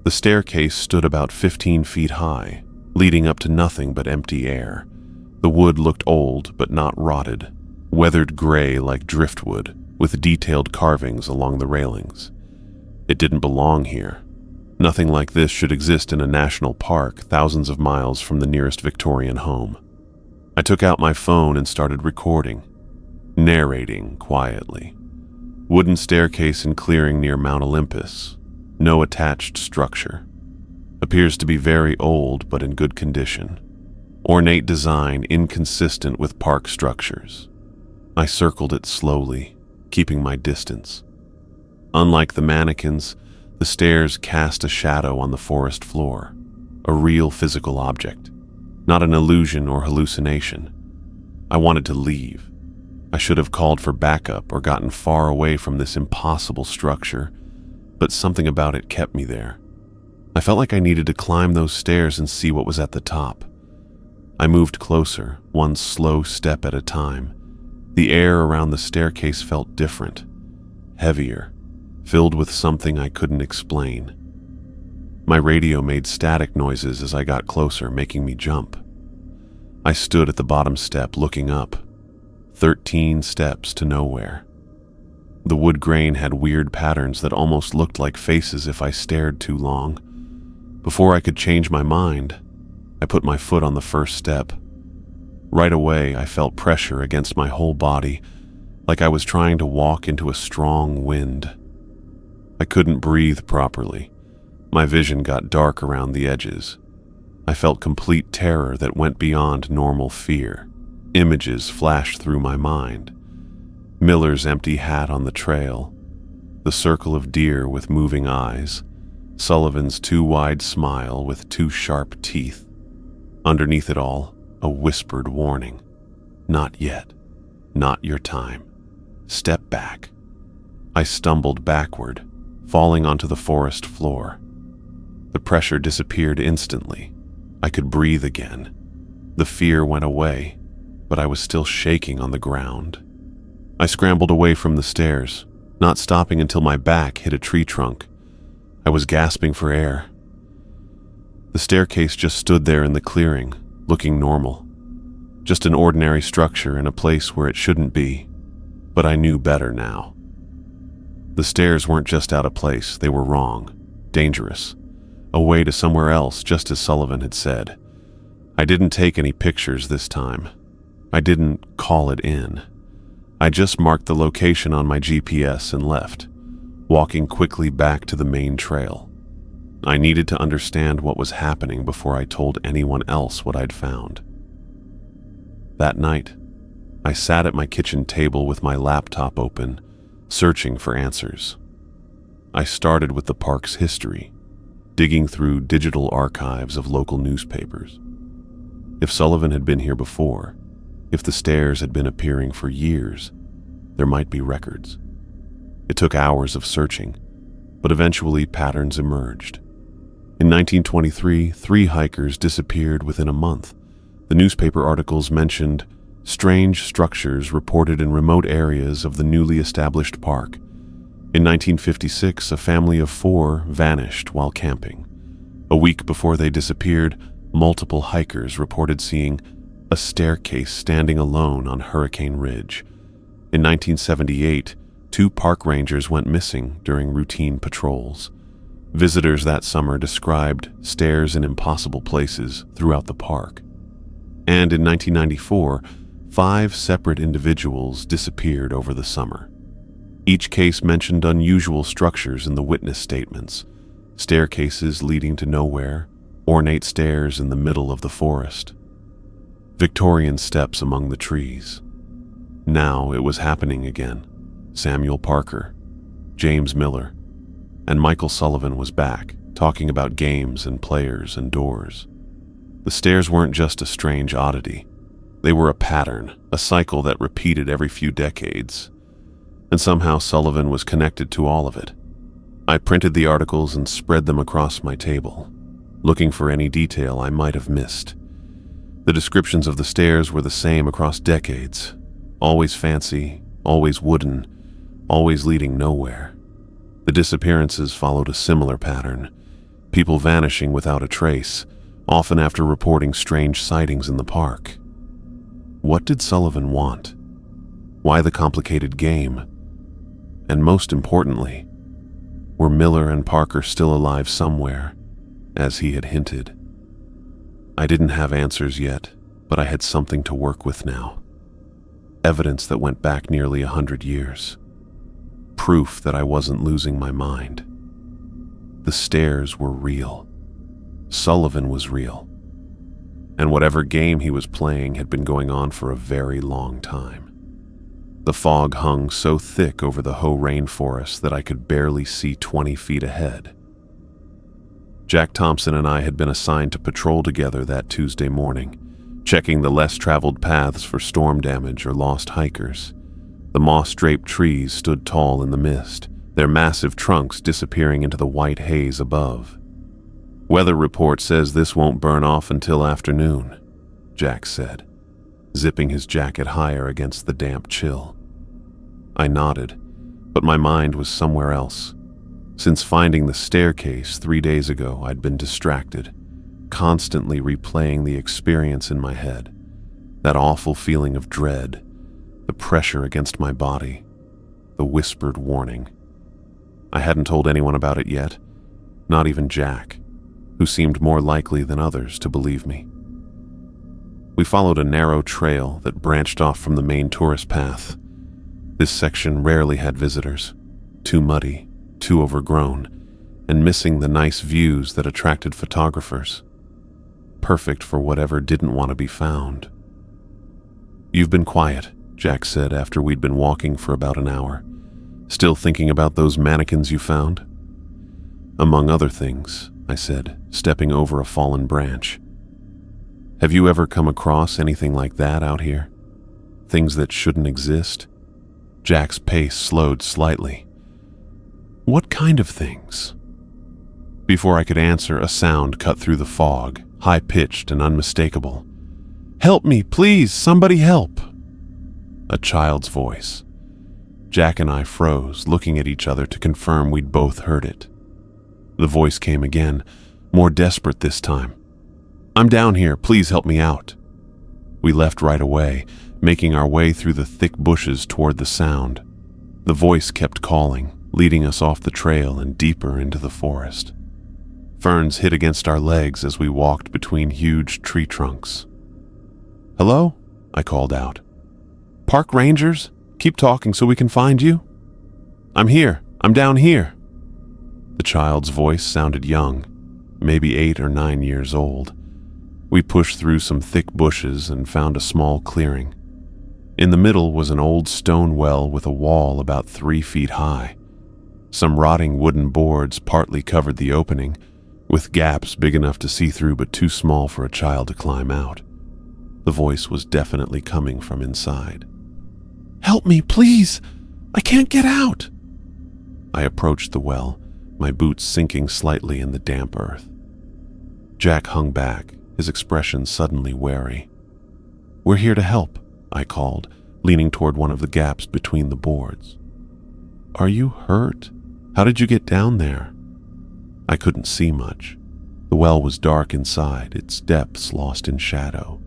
The staircase stood about 15 feet high, leading up to nothing but empty air. The wood looked old but not rotted, weathered gray like driftwood, with detailed carvings along the railings. It didn't belong here. Nothing like this should exist in a national park thousands of miles from the nearest Victorian home. I took out my phone and started recording, narrating quietly. Wooden staircase and clearing near Mount Olympus. No attached structure. Appears to be very old but in good condition. Ornate design inconsistent with park structures. I circled it slowly, keeping my distance. Unlike the mannequins, the stairs cast a shadow on the forest floor, a real physical object, not an illusion or hallucination. I wanted to leave. I should have called for backup or gotten far away from this impossible structure, but something about it kept me there. I felt like I needed to climb those stairs and see what was at the top. I moved closer, one slow step at a time. The air around the staircase felt different, heavier, filled with something I couldn't explain. My radio made static noises as I got closer, making me jump. I stood at the bottom step, looking up. 13 steps to nowhere. The wood grain had weird patterns that almost looked like faces if I stared too long. Before I could change my mind, I put my foot on the first step. Right away, I felt pressure against my whole body, like I was trying to walk into a strong wind. I couldn't breathe properly. My vision got dark around the edges. I felt complete terror that went beyond normal fear. Images flashed through my mind. Miller's empty hat on the trail, the circle of deer with moving eyes, Sullivan's too wide smile with too sharp teeth. Underneath it all, a whispered warning. Not yet. Not your time. Step back. I stumbled backward, falling onto the forest floor. The pressure disappeared instantly. I could breathe again. The fear went away, but I was still shaking on the ground. I scrambled away from the stairs, not stopping until my back hit a tree trunk. I was gasping for air. The staircase just stood there in the clearing, looking normal. Just an ordinary structure in a place where it shouldn't be. But I knew better now. The stairs weren't just out of place, they were wrong, dangerous. away to somewhere else, just as Sullivan had said. I didn't take any pictures this time. I didn't call it in. I just marked the location on my GPS and left, walking quickly back to the main trail. I needed to understand what was happening before I told anyone else what I'd found. That night, I sat at my kitchen table with my laptop open, searching for answers. I started with the park's history, digging through digital archives of local newspapers. If Sullivan had been here before, if the stairs had been appearing for years, there might be records. It took hours of searching, but eventually patterns emerged. In 1923, 3 hikers disappeared within a month. The newspaper articles mentioned strange structures reported in remote areas of the newly established park. In 1956, a family of 4 vanished while camping. A week before they disappeared, multiple hikers reported seeing a staircase standing alone on Hurricane Ridge. In 1978, 2 park rangers went missing during routine patrols. Visitors that summer described stairs in impossible places throughout the park. And in 1994, 5 separate individuals disappeared over the summer. Each case mentioned unusual structures in the witness statements: staircases leading to nowhere, ornate stairs in the middle of the forest, Victorian steps among the trees. Now it was happening again. Samuel Parker, James Miller, and Michael Sullivan was back, talking about games and players and doors. The stairs weren't just a strange oddity. They were a pattern, a cycle that repeated every few decades. And somehow Sullivan was connected to all of it. I printed the articles and spread them across my table, looking for any detail I might have missed. The descriptions of the stairs were the same across decades. Always fancy, always wooden, always leading nowhere. The disappearances followed a similar pattern. People vanishing without a trace, often after reporting strange sightings in the park. What did Sullivan want? Why the complicated game? And most importantly, were Miller and Parker still alive somewhere, as he had hinted? I didn't have answers yet, but I had something to work with now. Evidence that went back nearly 100 years. Proof that I wasn't losing my mind. The stairs were real. Sullivan was real. And whatever game he was playing had been going on for a very long time. The fog hung so thick over the Hoh rainforest that I could barely see 20 feet ahead. Jack Thompson and I had been assigned to patrol together that Tuesday morning, checking the less traveled paths for storm damage or lost hikers. The moss-draped trees stood tall in the mist, their massive trunks disappearing into the white haze above. "Weather report says this won't burn off until afternoon," Jack said, zipping his jacket higher against the damp chill. I nodded, but my mind was somewhere else. Since finding the staircase 3 days ago, I'd been distracted, constantly replaying the experience in my head. That awful feeling of dread, the pressure against my body, the whispered warning. I hadn't told anyone about it yet, not even Jack, who seemed more likely than others to believe me. We followed a narrow trail that branched off from the main tourist path. This section rarely had visitors, too muddy, too overgrown, and missing the nice views that attracted photographers. Perfect for whatever didn't want to be found. "You've been quiet," Jack said after we'd been walking for about an hour. "Still thinking about those mannequins you found?" "Among other things," I said, stepping over a fallen branch. "Have you ever come across anything like that out here? Things that shouldn't exist?" Jack's pace slowed slightly. "What kind of things?" Before I could answer, a sound cut through the fog, high-pitched and unmistakable. "Help me, please, somebody help!" A child's voice. Jack and I froze, looking at each other to confirm we'd both heard it. The voice came again, more desperate this time. "I'm down here, please help me out." We left right away, making our way through the thick bushes toward the sound. The voice kept calling, leading us off the trail and deeper into the forest. Ferns hit against our legs as we walked between huge tree trunks. "Hello?" I called out. "Park rangers? Keep talking so we can find you." "I'm here. I'm down here." The child's voice sounded young, maybe 8 or 9 years old. We pushed through some thick bushes and found a small clearing. In the middle was an old stone well with a wall about 3 feet high. Some rotting wooden boards partly covered the opening, with gaps big enough to see through but too small for a child to climb out. The voice was definitely coming from inside. "Help me, please! I can't get out!" I approached the well, my boots sinking slightly in the damp earth. Jack hung back, his expression suddenly wary. "We're here to help," I called, leaning toward one of the gaps between the boards. "Are you hurt? How did you get down there?" I couldn't see much. The well was dark inside, its depths lost in shadow.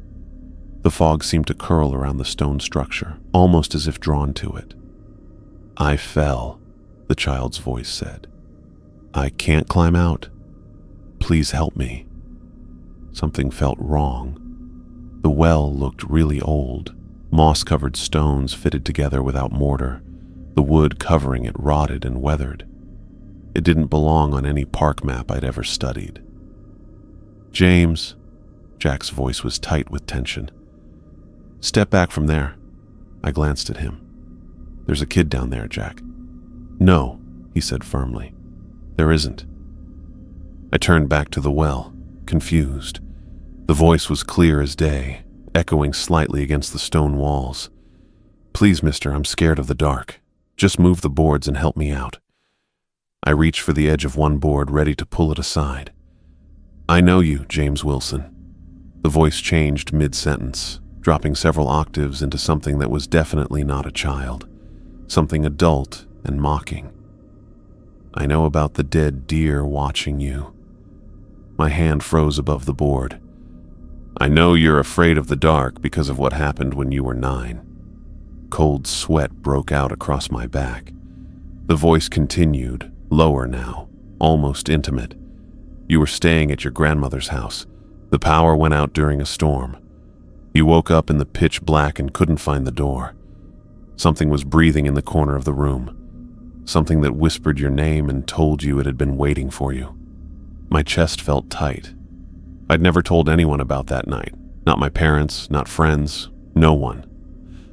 The fog seemed to curl around the stone structure, almost as if drawn to it. "I fell," the child's voice said. "I can't climb out. Please help me." Something felt wrong. The well looked really old, moss-covered stones fitted together without mortar, the wood covering it rotted and weathered. It didn't belong on any park map I'd ever studied. "James," Jack's voice was tight with tension. "Step back from there." I glanced at him. "There's a kid down there, Jack." "No," he said firmly. "There isn't." I turned back to the well, confused. The voice was clear as day, echoing slightly against the stone walls. "Please, mister, I'm scared of the dark. Just move the boards and help me out." I reached for the edge of one board, ready to pull it aside. "I know you, James Wilson." The voice changed mid-sentence, dropping several octaves into something that was definitely not a child, something adult and mocking. "I know about the dead deer watching you." My hand froze above the board. "I know you're afraid of the dark because of what happened when you were 9. Cold sweat broke out across my back. The voice continued, lower now, almost intimate. "You were staying at your grandmother's house. The power went out during a storm. You woke up in the pitch black and couldn't find the door. Something was breathing in the corner of the room. Something that whispered your name and told you it had been waiting for you." My chest felt tight. I'd never told anyone about that night. Not my parents, not friends, no one.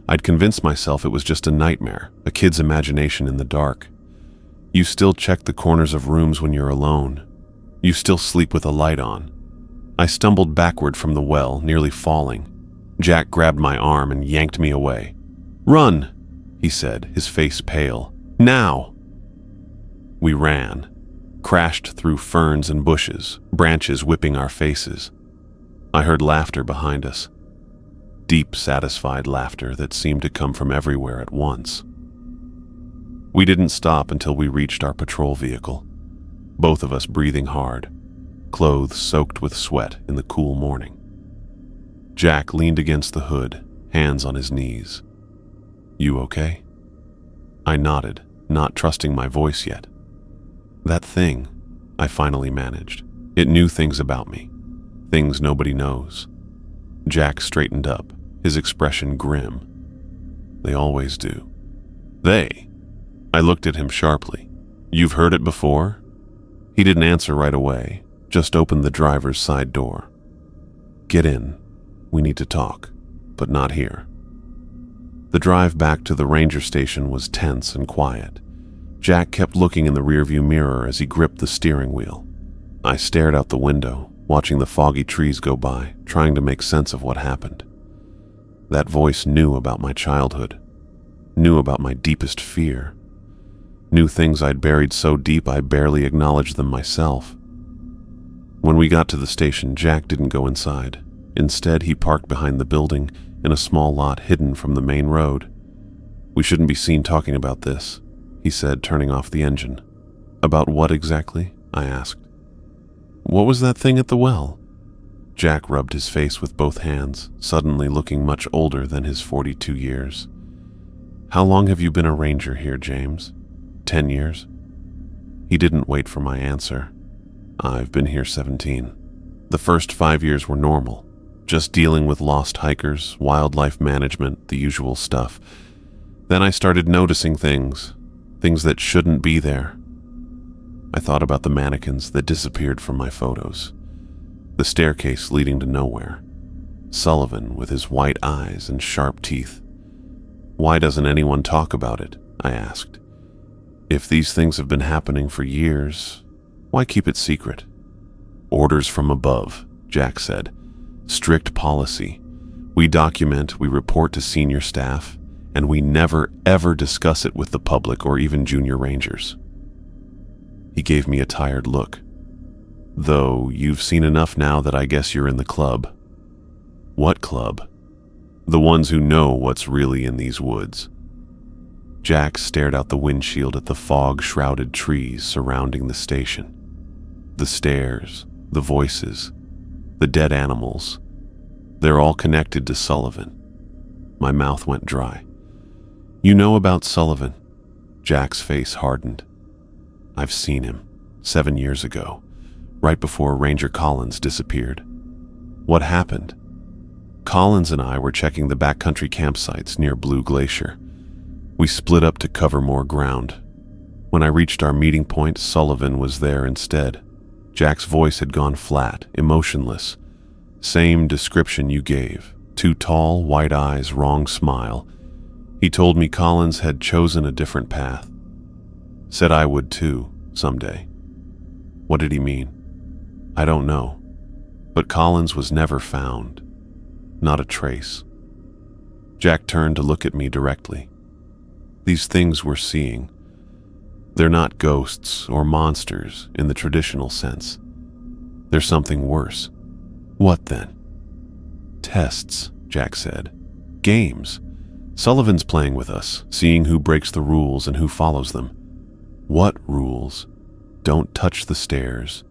I'd convinced myself it was just a nightmare, a kid's imagination in the dark. You still check the corners of rooms when you're alone. You still sleep with a light on. I stumbled backward from the well, nearly falling. Jack grabbed my arm and yanked me away. "Run," he said, his face pale. "Now!" We ran, crashed through ferns and bushes, branches whipping our faces. I heard laughter behind us. Deep, satisfied laughter that seemed to come from everywhere at once. We didn't stop until we reached our patrol vehicle, both of us breathing hard, clothes soaked with sweat in the cool morning. Jack leaned against the hood, hands on his knees. "You okay?" I nodded, not trusting my voice yet. "That thing," I finally managed. "It knew things about me, things nobody knows." Jack straightened up, his expression grim. "They always do." "They?" I looked at him sharply. "You've heard it before?" He didn't answer right away, just opened the driver's side door. "Get in. We need to talk, but not here." The drive back to the ranger station was tense and quiet. Jack kept looking in the rearview mirror as he gripped the steering wheel. I stared out the window, watching the foggy trees go by, trying to make sense of what happened. That voice knew about my childhood, knew about my deepest fear, knew things I'd buried so deep I barely acknowledged them myself. When we got to the station, Jack didn't go inside. Instead, he parked behind the building in a small lot hidden from the main road. "We shouldn't be seen talking about this," he said, turning off the engine. "About what exactly?" I asked. "What was that thing at the well?" Jack rubbed his face with both hands, suddenly looking much older than his 42 years. "How long have you been a ranger here, James? 10 years?" He didn't wait for my answer. I've been here 17. The first 5 years were normal, just dealing with lost hikers, wildlife management, the usual stuff. Then I started noticing things that shouldn't be there. I thought about the mannequins that disappeared from my photos, the staircase leading to nowhere, Sullivan with his white eyes and sharp teeth. Why doesn't anyone talk about it? I asked. If these things have been happening for years, why keep it secret? Orders from above, Jack said. Strict policy. We document, we report to senior staff, and we never ever discuss it with the public or even junior rangers. He gave me a tired look. Though you've seen enough now that I guess you're in the club. What club? The ones who know what's really in these woods. Jack stared out the windshield at the fog-shrouded trees surrounding the station. The stairs, the voices, the dead animals. They're all connected to Sullivan. My mouth went dry. You know about Sullivan? Jack's face hardened. I've seen him 7 years ago, right before Ranger Collins disappeared. What happened? Collins and I were checking the backcountry campsites near Blue Glacier. We split up to cover more ground. When I reached our meeting point, Sullivan was there instead. Jack's voice had gone flat, emotionless. Same description you gave. Too tall, white eyes, wrong smile. He told me Collins had chosen a different path. Said I would too, someday. What did he mean? I don't know. But Collins was never found. Not a trace. Jack turned to look at me directly. These things we're seeing, they're not ghosts or monsters in the traditional sense. They're something worse. What then? Tests, Jack said. Games. Sullivan's playing with us, seeing who breaks the rules and who follows them. What rules? Don't touch the stairs.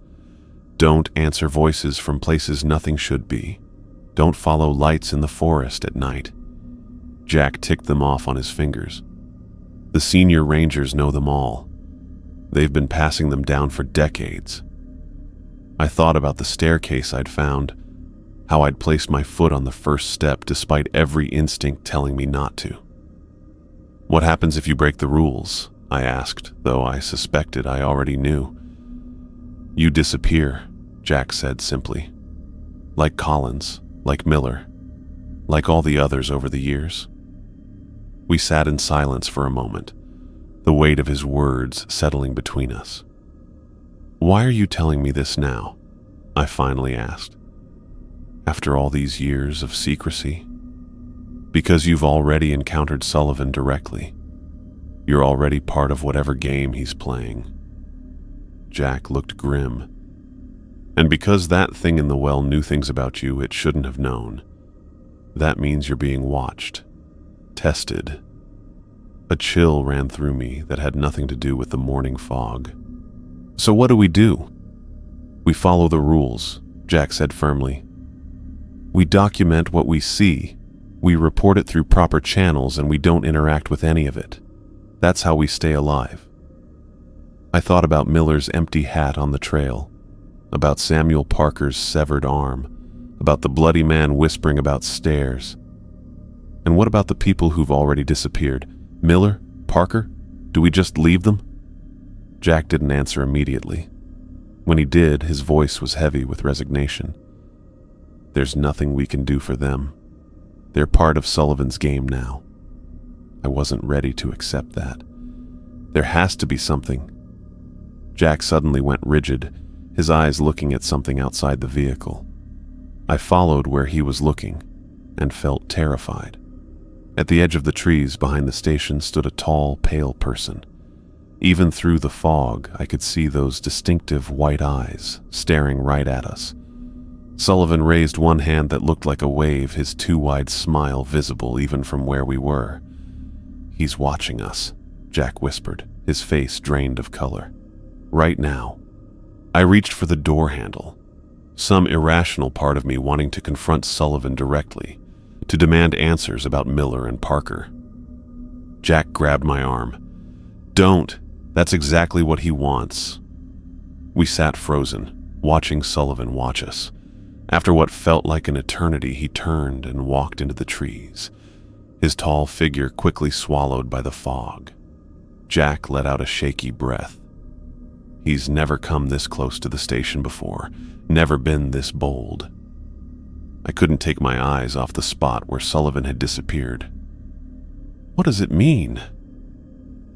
Don't answer voices from places nothing should be. Don't follow lights in the forest at night. Jack ticked them off on his fingers. The senior rangers know them all. They've been passing them down for decades. I thought about the staircase I'd found, how I'd placed my foot on the first step despite every instinct telling me not to. What happens if you break the rules? I asked, though I suspected I already knew. You disappear, Jack said simply. Like Collins, like Miller, like all the others over the years. We sat in silence for a moment, the weight of his words settling between us. Why are you telling me this now? I finally asked. After all these years of secrecy? Because you've already encountered Sullivan directly. You're already part of whatever game he's playing. Jack looked grim. And because that thing in the well knew things about you it shouldn't have known, that means you're being watched, tested. A chill ran through me that had nothing to do with the morning fog. So what do? We follow the rules, Jack said firmly. We document what we see. We report it through proper channels and we don't interact with any of it. That's how we stay alive. I thought about Miller's empty hat on the trail, about Samuel Parker's severed arm, about the bloody man whispering about stairs. And what about the people who've already disappeared? Miller? Parker? Do we just leave them? Jack didn't answer immediately. When he did, his voice was heavy with resignation. There's nothing we can do for them. They're part of Sullivan's game now. I wasn't ready to accept that. There has to be something. Jack suddenly went rigid, his eyes looking at something outside the vehicle. I followed where he was looking and felt terrified. At the edge of the trees behind the station stood a tall, pale person. Even through the fog, I could see those distinctive white eyes staring right at us. Sullivan raised one hand that looked like a wave, his too wide smile visible even from where we were. He's watching us, Jack whispered, his face drained of color. Right now. I reached for the door handle, some irrational part of me wanting to confront Sullivan directly, to demand answers about Miller and Parker. Jack grabbed my arm. Don't. That's exactly what he wants. We sat frozen, watching Sullivan watch us. After what felt like an eternity, he turned and walked into the trees, his tall figure quickly swallowed by the fog. Jack let out a shaky breath. He's never come this close to the station before, never been this bold. I couldn't take my eyes off the spot where Sullivan had disappeared. What does it mean?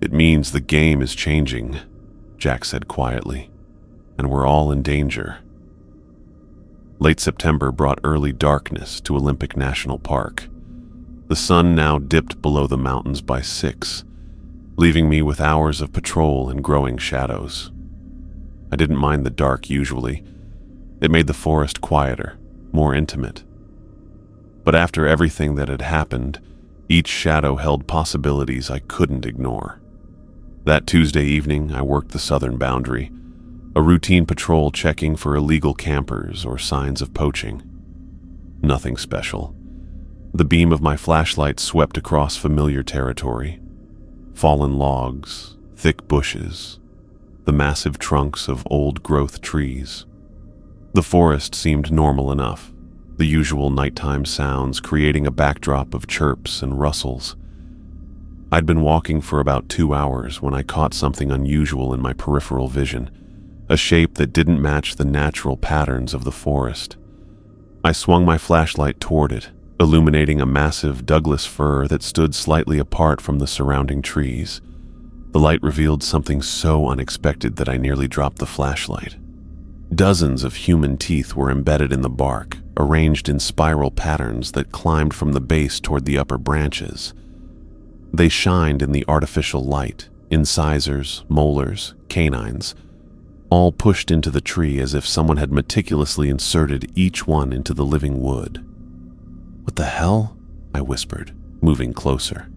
It means the game is changing, Jack said quietly, and we're all in danger. Late September brought early darkness to Olympic National Park. The sun now dipped below the mountains by 6, leaving me with hours of patrol and growing shadows. I didn't mind the dark usually. It made the forest quieter, more intimate. But after everything that had happened, each shadow held possibilities I couldn't ignore. That Tuesday evening, I worked the southern boundary, a routine patrol checking for illegal campers or signs of poaching. Nothing special. The beam of my flashlight swept across familiar territory. Fallen logs, thick bushes, the massive trunks of old-growth trees. The forest seemed normal enough, the usual nighttime sounds creating a backdrop of chirps and rustles. I'd been walking for about 2 hours when I caught something unusual in my peripheral vision, a shape that didn't match the natural patterns of the forest. I swung my flashlight toward it, illuminating a massive Douglas fir that stood slightly apart from the surrounding trees. The light revealed something so unexpected that I nearly dropped the flashlight. Dozens of human teeth were embedded in the bark, arranged in spiral patterns that climbed from the base toward the upper branches. They shined in the artificial light, incisors, molars, canines, all pushed into the tree as if someone had meticulously inserted each one into the living wood. "What the hell?" I whispered, moving closer.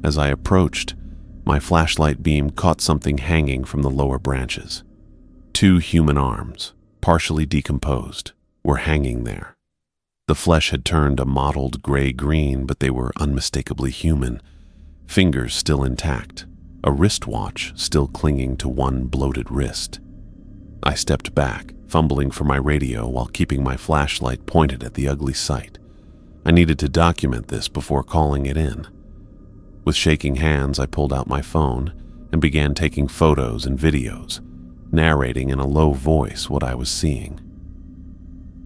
As I approached, my flashlight beam caught something hanging from the lower branches. 2 human arms, partially decomposed, were hanging there. The flesh had turned a mottled gray-green, but they were unmistakably human, fingers still intact, a wristwatch still clinging to one bloated wrist. I stepped back, fumbling for my radio while keeping my flashlight pointed at the ugly sight. I needed to document this before calling it in. With shaking hands, I pulled out my phone and began taking photos and videos, narrating in a low voice what I was seeing.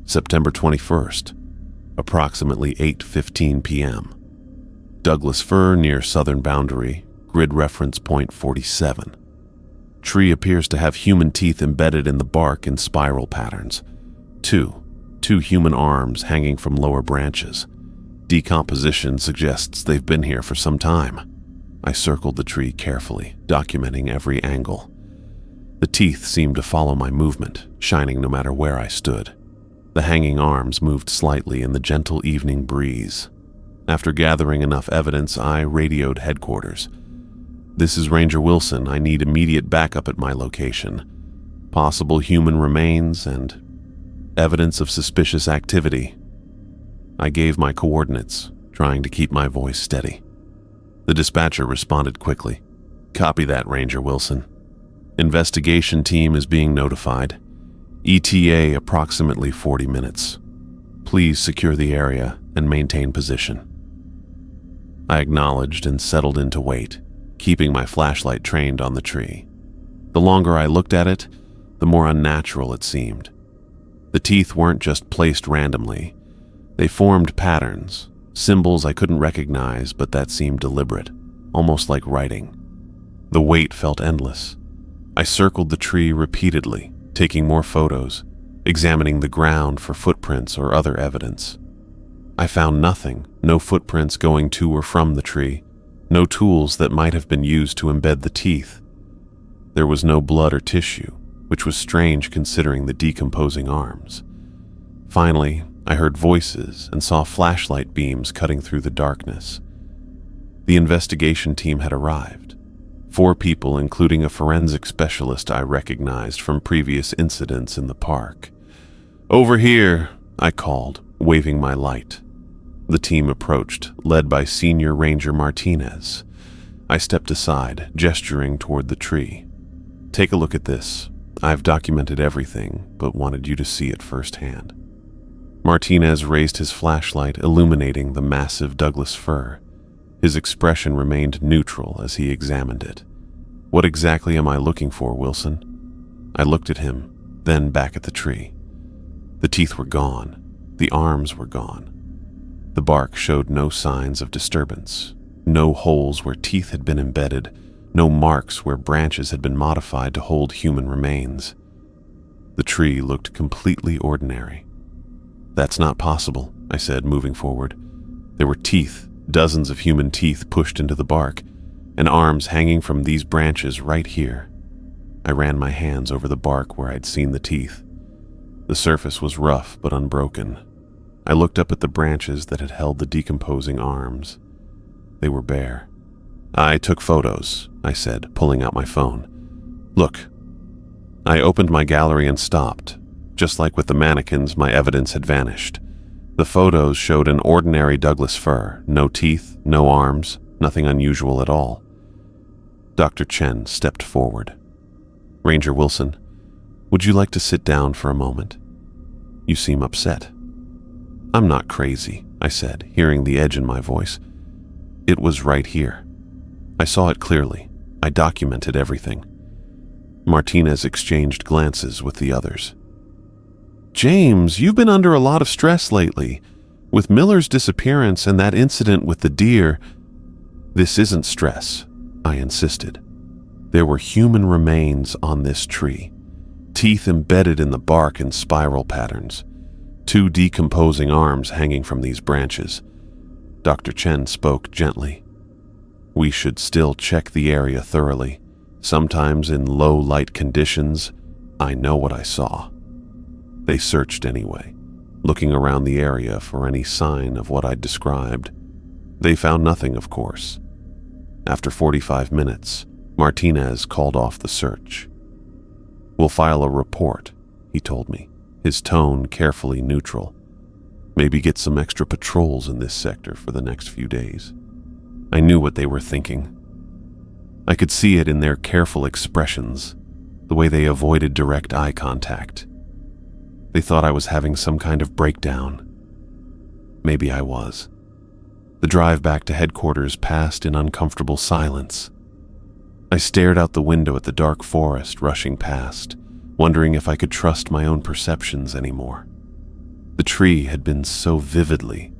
September 21st, approximately 8:15 p.m. Douglas fir near southern boundary, grid reference point 47. Tree appears to have human teeth embedded in the bark in spiral patterns. Two human arms hanging from lower branches. Decomposition suggests they've been here for some time. I circled the tree carefully, documenting every angle. The teeth seemed to follow my movement, shining no matter where I stood. The hanging arms moved slightly in the gentle evening breeze. After gathering enough evidence, I radioed headquarters. "This is Ranger Wilson. I need immediate backup at my location. Possible human remains and evidence of suspicious activity." I gave my coordinates, trying to keep my voice steady. The dispatcher responded quickly. "Copy that, Ranger Wilson. Investigation team is being notified. ETA approximately 40 minutes. Please secure the area and maintain position." I acknowledged and settled in to wait, keeping my flashlight trained on the tree. The longer I looked at it, the more unnatural it seemed. The teeth weren't just placed randomly. They formed patterns, symbols I couldn't recognize, but that seemed deliberate, almost like writing. The wait felt endless. I circled the tree repeatedly, taking more photos, examining the ground for footprints or other evidence. I found nothing, no footprints going to or from the tree, no tools that might have been used to embed the teeth. There was no blood or tissue, which was strange considering the decomposing arms. Finally, I heard voices and saw flashlight beams cutting through the darkness. The investigation team had arrived. 4 people, including a forensic specialist I recognized from previous incidents in the park. "Over here," I called, waving my light. The team approached, led by Senior Ranger Martinez. I stepped aside, gesturing toward the tree. "Take a look at this. I've documented everything, but wanted you to see it firsthand. Martinez raised his flashlight, illuminating the massive Douglas fir. His expression remained neutral as he examined it. What exactly am I looking for, Wilson? I looked at him, then back at the tree. The teeth were gone. The arms were gone. The bark showed no signs of disturbance. No holes where teeth had been embedded. No marks where branches had been modified to hold human remains. The tree looked completely ordinary. That's not possible, I said, moving forward. There were teeth, dozens of human teeth pushed into the bark, and arms hanging from these branches right here. I ran my hands over the bark where I'd seen the teeth. The surface was rough but unbroken. I looked up at the branches that had held the decomposing arms. They were bare. I took photos, I said, pulling out my phone. Look. I opened my gallery and stopped. Just like with the mannequins, my evidence had vanished. The photos showed an ordinary Douglas fir, no teeth, no arms, nothing unusual at all. Dr. Chen stepped forward. Ranger Wilson, would you like to sit down for a moment? You seem upset. I'm not crazy, I said, hearing the edge in my voice. It was right here. I saw it clearly. I documented everything. Martinez exchanged glances with the others. James, you've been under a lot of stress lately. With Miller's disappearance and that incident with the deer. This isn't stress, I insisted. There were human remains on this tree, teeth embedded in the bark in spiral patterns, 2 decomposing arms hanging from these branches. Dr. Chen spoke gently. We should still check the area thoroughly. Sometimes in low light conditions, I know what I saw. They searched anyway, looking around the area for any sign of what I'd described. They found nothing, of course. After 45 minutes, Martinez called off the search. We'll file a report, he told me, his tone carefully neutral. Maybe get some extra patrols in this sector for the next few days. I knew what they were thinking. I could see it in their careful expressions, the way they avoided direct eye contact. They thought I was having some kind of breakdown. Maybe I was. The drive back to headquarters passed in uncomfortable silence. I stared out the window at the dark forest rushing past, wondering if I could trust my own perceptions anymore. The tree had been so vividly,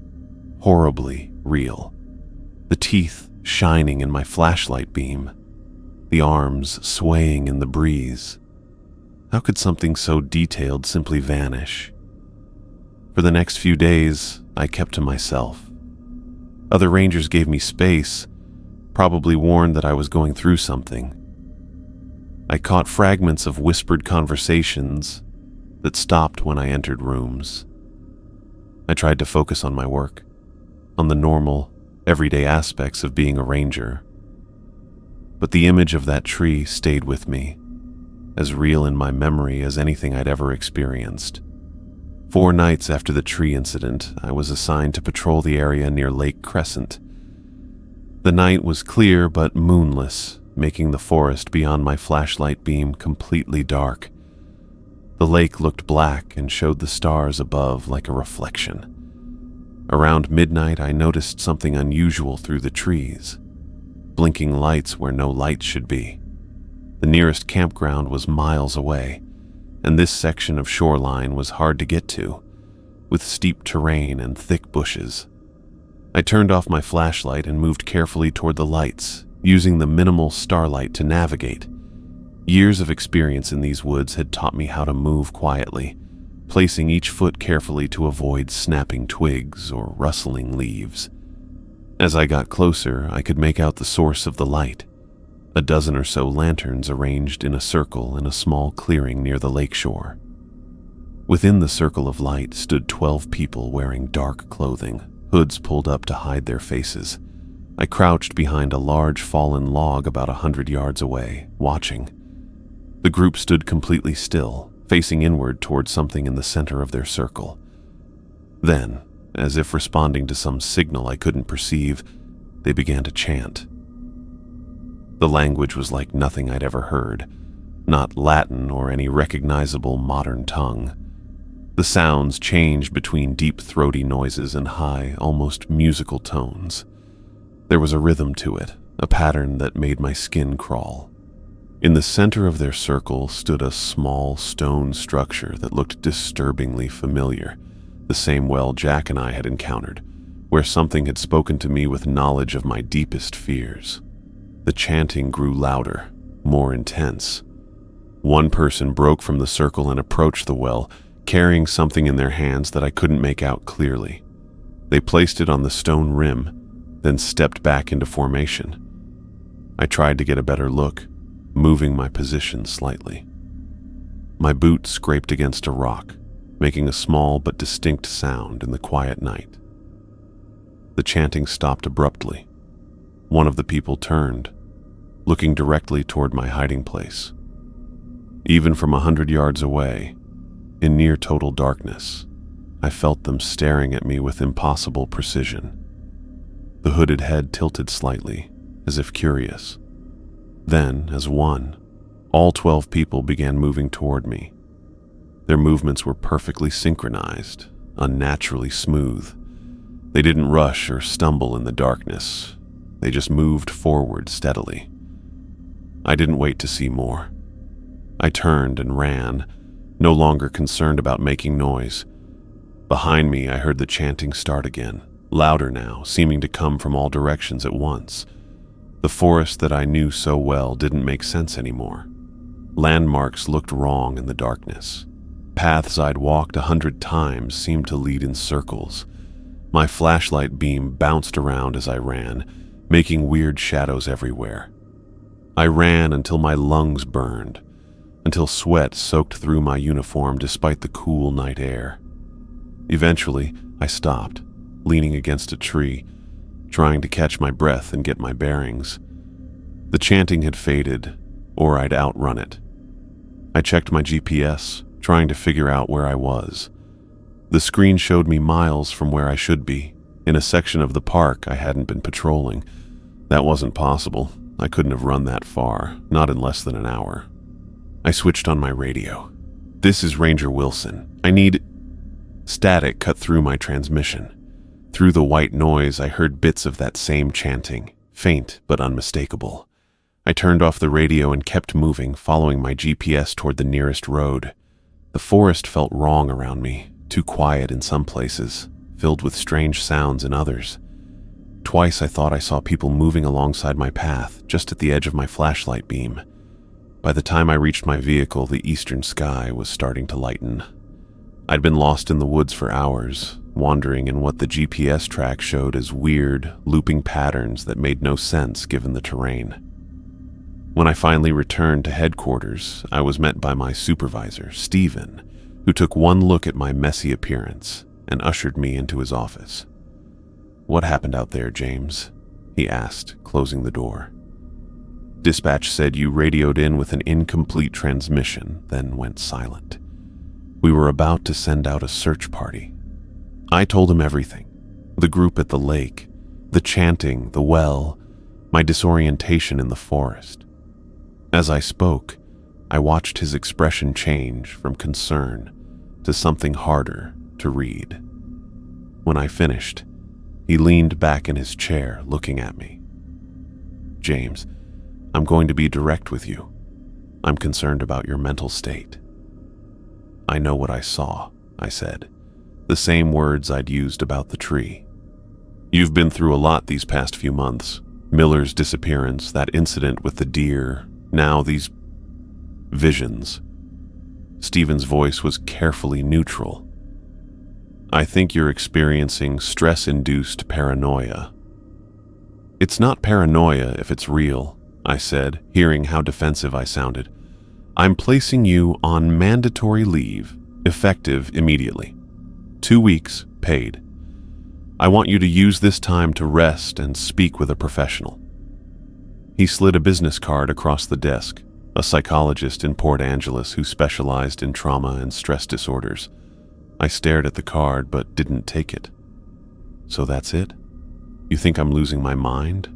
horribly real. The teeth shining in my flashlight beam, the arms swaying in the breeze. How could something so detailed simply vanish? For the next few days, I kept to myself. Other rangers gave me space, probably warned that I was going through something. I caught fragments of whispered conversations that stopped when I entered rooms. I tried to focus on my work, on the normal, everyday aspects of being a ranger. But the image of that tree stayed with me, as real in my memory as anything I'd ever experienced. 4 nights after the tree incident, I was assigned to patrol the area near Lake Crescent. The night was clear but moonless, making the forest beyond my flashlight beam completely dark. The lake looked black and showed the stars above like a reflection. Around midnight, I noticed something unusual through the trees. Blinking lights where no light should be. The nearest campground was miles away, and this section of shoreline was hard to get to, with steep terrain and thick bushes. I turned off my flashlight and moved carefully toward the lights, using the minimal starlight to navigate. Years of experience in these woods had taught me how to move quietly, placing each foot carefully to avoid snapping twigs or rustling leaves. As I got closer, I could make out the source of the light. A dozen or so lanterns arranged in a circle in a small clearing near the lakeshore. Within the circle of light stood 12 people wearing dark clothing, hoods pulled up to hide their faces. I crouched behind a large fallen log about 100 yards away, watching. The group stood completely still, facing inward toward something in the center of their circle. Then, as if responding to some signal I couldn't perceive, they began to chant. The language was like nothing I'd ever heard. not Latin or any recognizable modern tongue. The sounds changed between deep throaty noises and high, almost musical tones. There was a rhythm to it, a pattern that made my skin crawl. In the center of their circle stood a small stone structure that looked disturbingly familiar, the same well Jack and I had encountered, where something had spoken to me with knowledge of my deepest fears. The chanting grew louder, more intense. One person broke from the circle and approached the well, carrying something in their hands that I couldn't make out clearly. They placed it on the stone rim, then stepped back into formation. I tried to get a better look, moving my position slightly. My boot scraped against a rock, making a small but distinct sound in the quiet night. The chanting stopped abruptly. One of the people turned, looking directly toward my hiding place. Even from 100 yards away, in near total darkness, I felt them staring at me with impossible precision. The hooded head tilted slightly, as if curious. Then, as one, all 12 people began moving toward me. Their movements were perfectly synchronized, unnaturally smooth. They didn't rush or stumble in the darkness. They just moved forward steadily. I didn't wait to see more. I turned and ran, no longer concerned about making noise. Behind me, I heard the chanting start again, louder now, seeming to come from all directions at once. The forest that I knew so well didn't make sense anymore. Landmarks looked wrong in the darkness. Paths I'd walked 100 times seemed to lead in circles. My flashlight beam bounced around as I ran, making weird shadows everywhere. I ran until my lungs burned, until sweat soaked through my uniform despite the cool night air. Eventually, I stopped, leaning against a tree, trying to catch my breath and get my bearings. The chanting had faded, or I'd outrun it. I checked my GPS, trying to figure out where I was. The screen showed me miles from where I should be, in a section of the park I hadn't been patrolling. That wasn't possible. I couldn't have run that far, not in less than an hour. I switched on my radio. "This is Ranger Wilson. I need..." Static cut through my transmission. Through the white noise, I heard bits of that same chanting, faint but unmistakable. I turned off the radio and kept moving, following my GPS toward the nearest road. The forest felt wrong around me, too quiet in some places, filled with strange sounds in others. Twice I thought I saw people moving alongside my path, just at the edge of my flashlight beam. By the time I reached my vehicle, the eastern sky was starting to lighten. I'd been lost in the woods for hours, wandering in what the GPS track showed as weird, looping patterns that made no sense given the terrain. When I finally returned to headquarters, I was met by my supervisor, Stephen, who took one look at my messy appearance and ushered me into his office. "What happened out there, James?" he asked, closing the door. "Dispatch said you radioed in with an incomplete transmission, then went silent. We were about to send out a search party." I told him everything. The group at the lake, the chanting, the well, my disorientation in the forest. As I spoke, I watched his expression change from concern to something harder to read. When I finished, he leaned back in his chair, looking at me. "James, I'm going to be direct with you. I'm concerned about your mental state." "I know what I saw," I said, the same words I'd used about the tree. "You've been through a lot these past few months. Miller's disappearance, that incident with the deer, now these visions." Stephen's voice was carefully neutral. "I think you're experiencing stress-induced paranoia." "It's not paranoia if it's real," I said, hearing how defensive I sounded. "I'm placing you on mandatory leave, effective immediately. 2 weeks, paid. I want you to use this time to rest and speak with a professional." He slid a business card across the desk, a psychologist in Port Angeles who specialized in trauma and stress disorders. I stared at the card but didn't take it. "So that's it? You think I'm losing my mind?"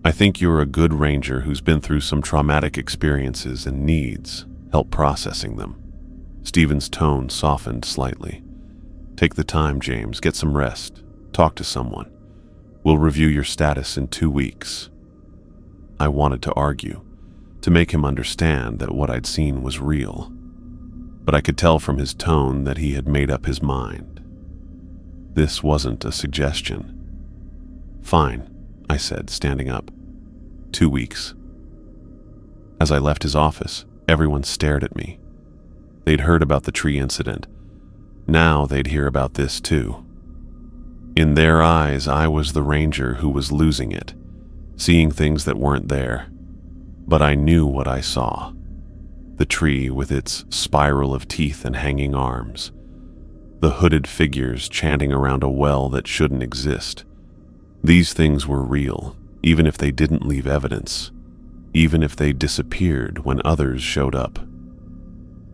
I think you're a good ranger who's been through some traumatic experiences and needs help processing them. Stephen's tone softened slightly. Take the time, James. Get some rest. Talk to someone. We'll review your status in 2 weeks. I wanted to argue, to make him understand that what I'd seen was real. But I could tell from his tone that he had made up his mind. This wasn't a suggestion. Fine, I said, standing up. 2 weeks. As I left his office, everyone stared at me. They'd heard about the tree incident. Now they'd hear about this too. In their eyes, I was the ranger who was losing it, seeing things that weren't there. But I knew what I saw. The tree with its spiral of teeth and hanging arms. The hooded figures chanting around a well that shouldn't exist. These things were real, even if they didn't leave evidence, even if they disappeared when others showed up.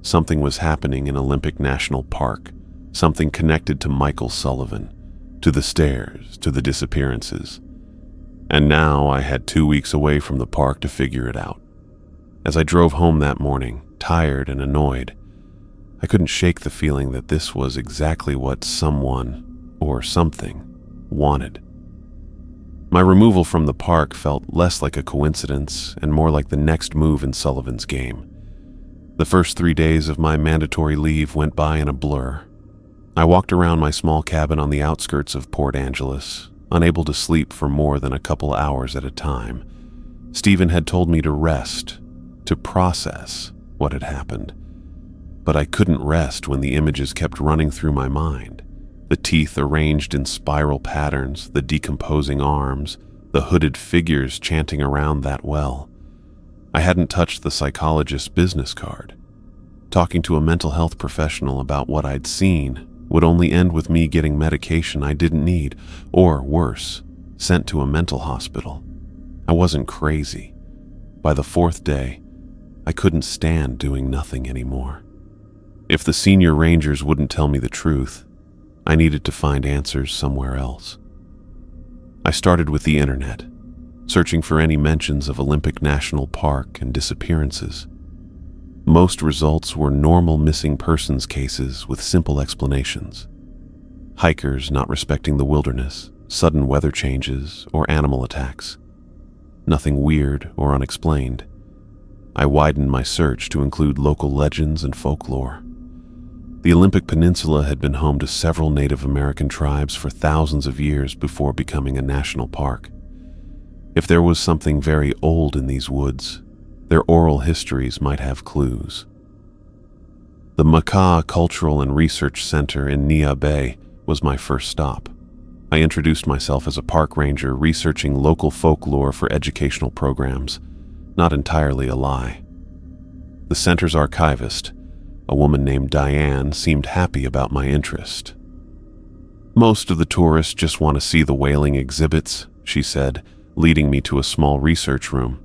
Something was happening in Olympic National Park, something connected to Michael Sullivan, to the stairs, to the disappearances. And now I had 2 weeks away from the park to figure it out. As I drove home that morning, tired and annoyed, I couldn't shake the feeling that this was exactly what someone, or something, wanted. My removal from the park felt less like a coincidence and more like the next move in Sullivan's game. The first 3 days of my mandatory leave went by in a blur. I walked around my small cabin on the outskirts of Port Angeles, unable to sleep for more than a couple hours at a time. Stephen had told me to rest, to process what had happened. But I couldn't rest when the images kept running through my mind. The teeth arranged in spiral patterns, the decomposing arms, the hooded figures chanting around that well. I hadn't touched the psychologist's business card. Talking to a mental health professional about what I'd seen would only end with me getting medication I didn't need, or worse, sent to a mental hospital. I wasn't crazy. By the 4th day, I couldn't stand doing nothing anymore. If the senior rangers wouldn't tell me the truth, I needed to find answers somewhere else. I started with the internet, searching for any mentions of Olympic National Park and disappearances. Most results were normal missing persons cases with simple explanations. Hikers not respecting the wilderness, sudden weather changes, or animal attacks. Nothing weird or unexplained. I widened my search to include local legends and folklore. The Olympic Peninsula had been home to several Native American tribes for thousands of years before becoming a national park. If there was something very old in these woods, their oral histories might have clues. The Makah Cultural and Research Center in Nia Bay was my first stop. I introduced myself as a park ranger researching local folklore for educational programs, not entirely a lie. The center's archivist, a woman named Diane, seemed happy about my interest. Most of the tourists just want to see the whaling exhibits, she said, leading me to a small research room.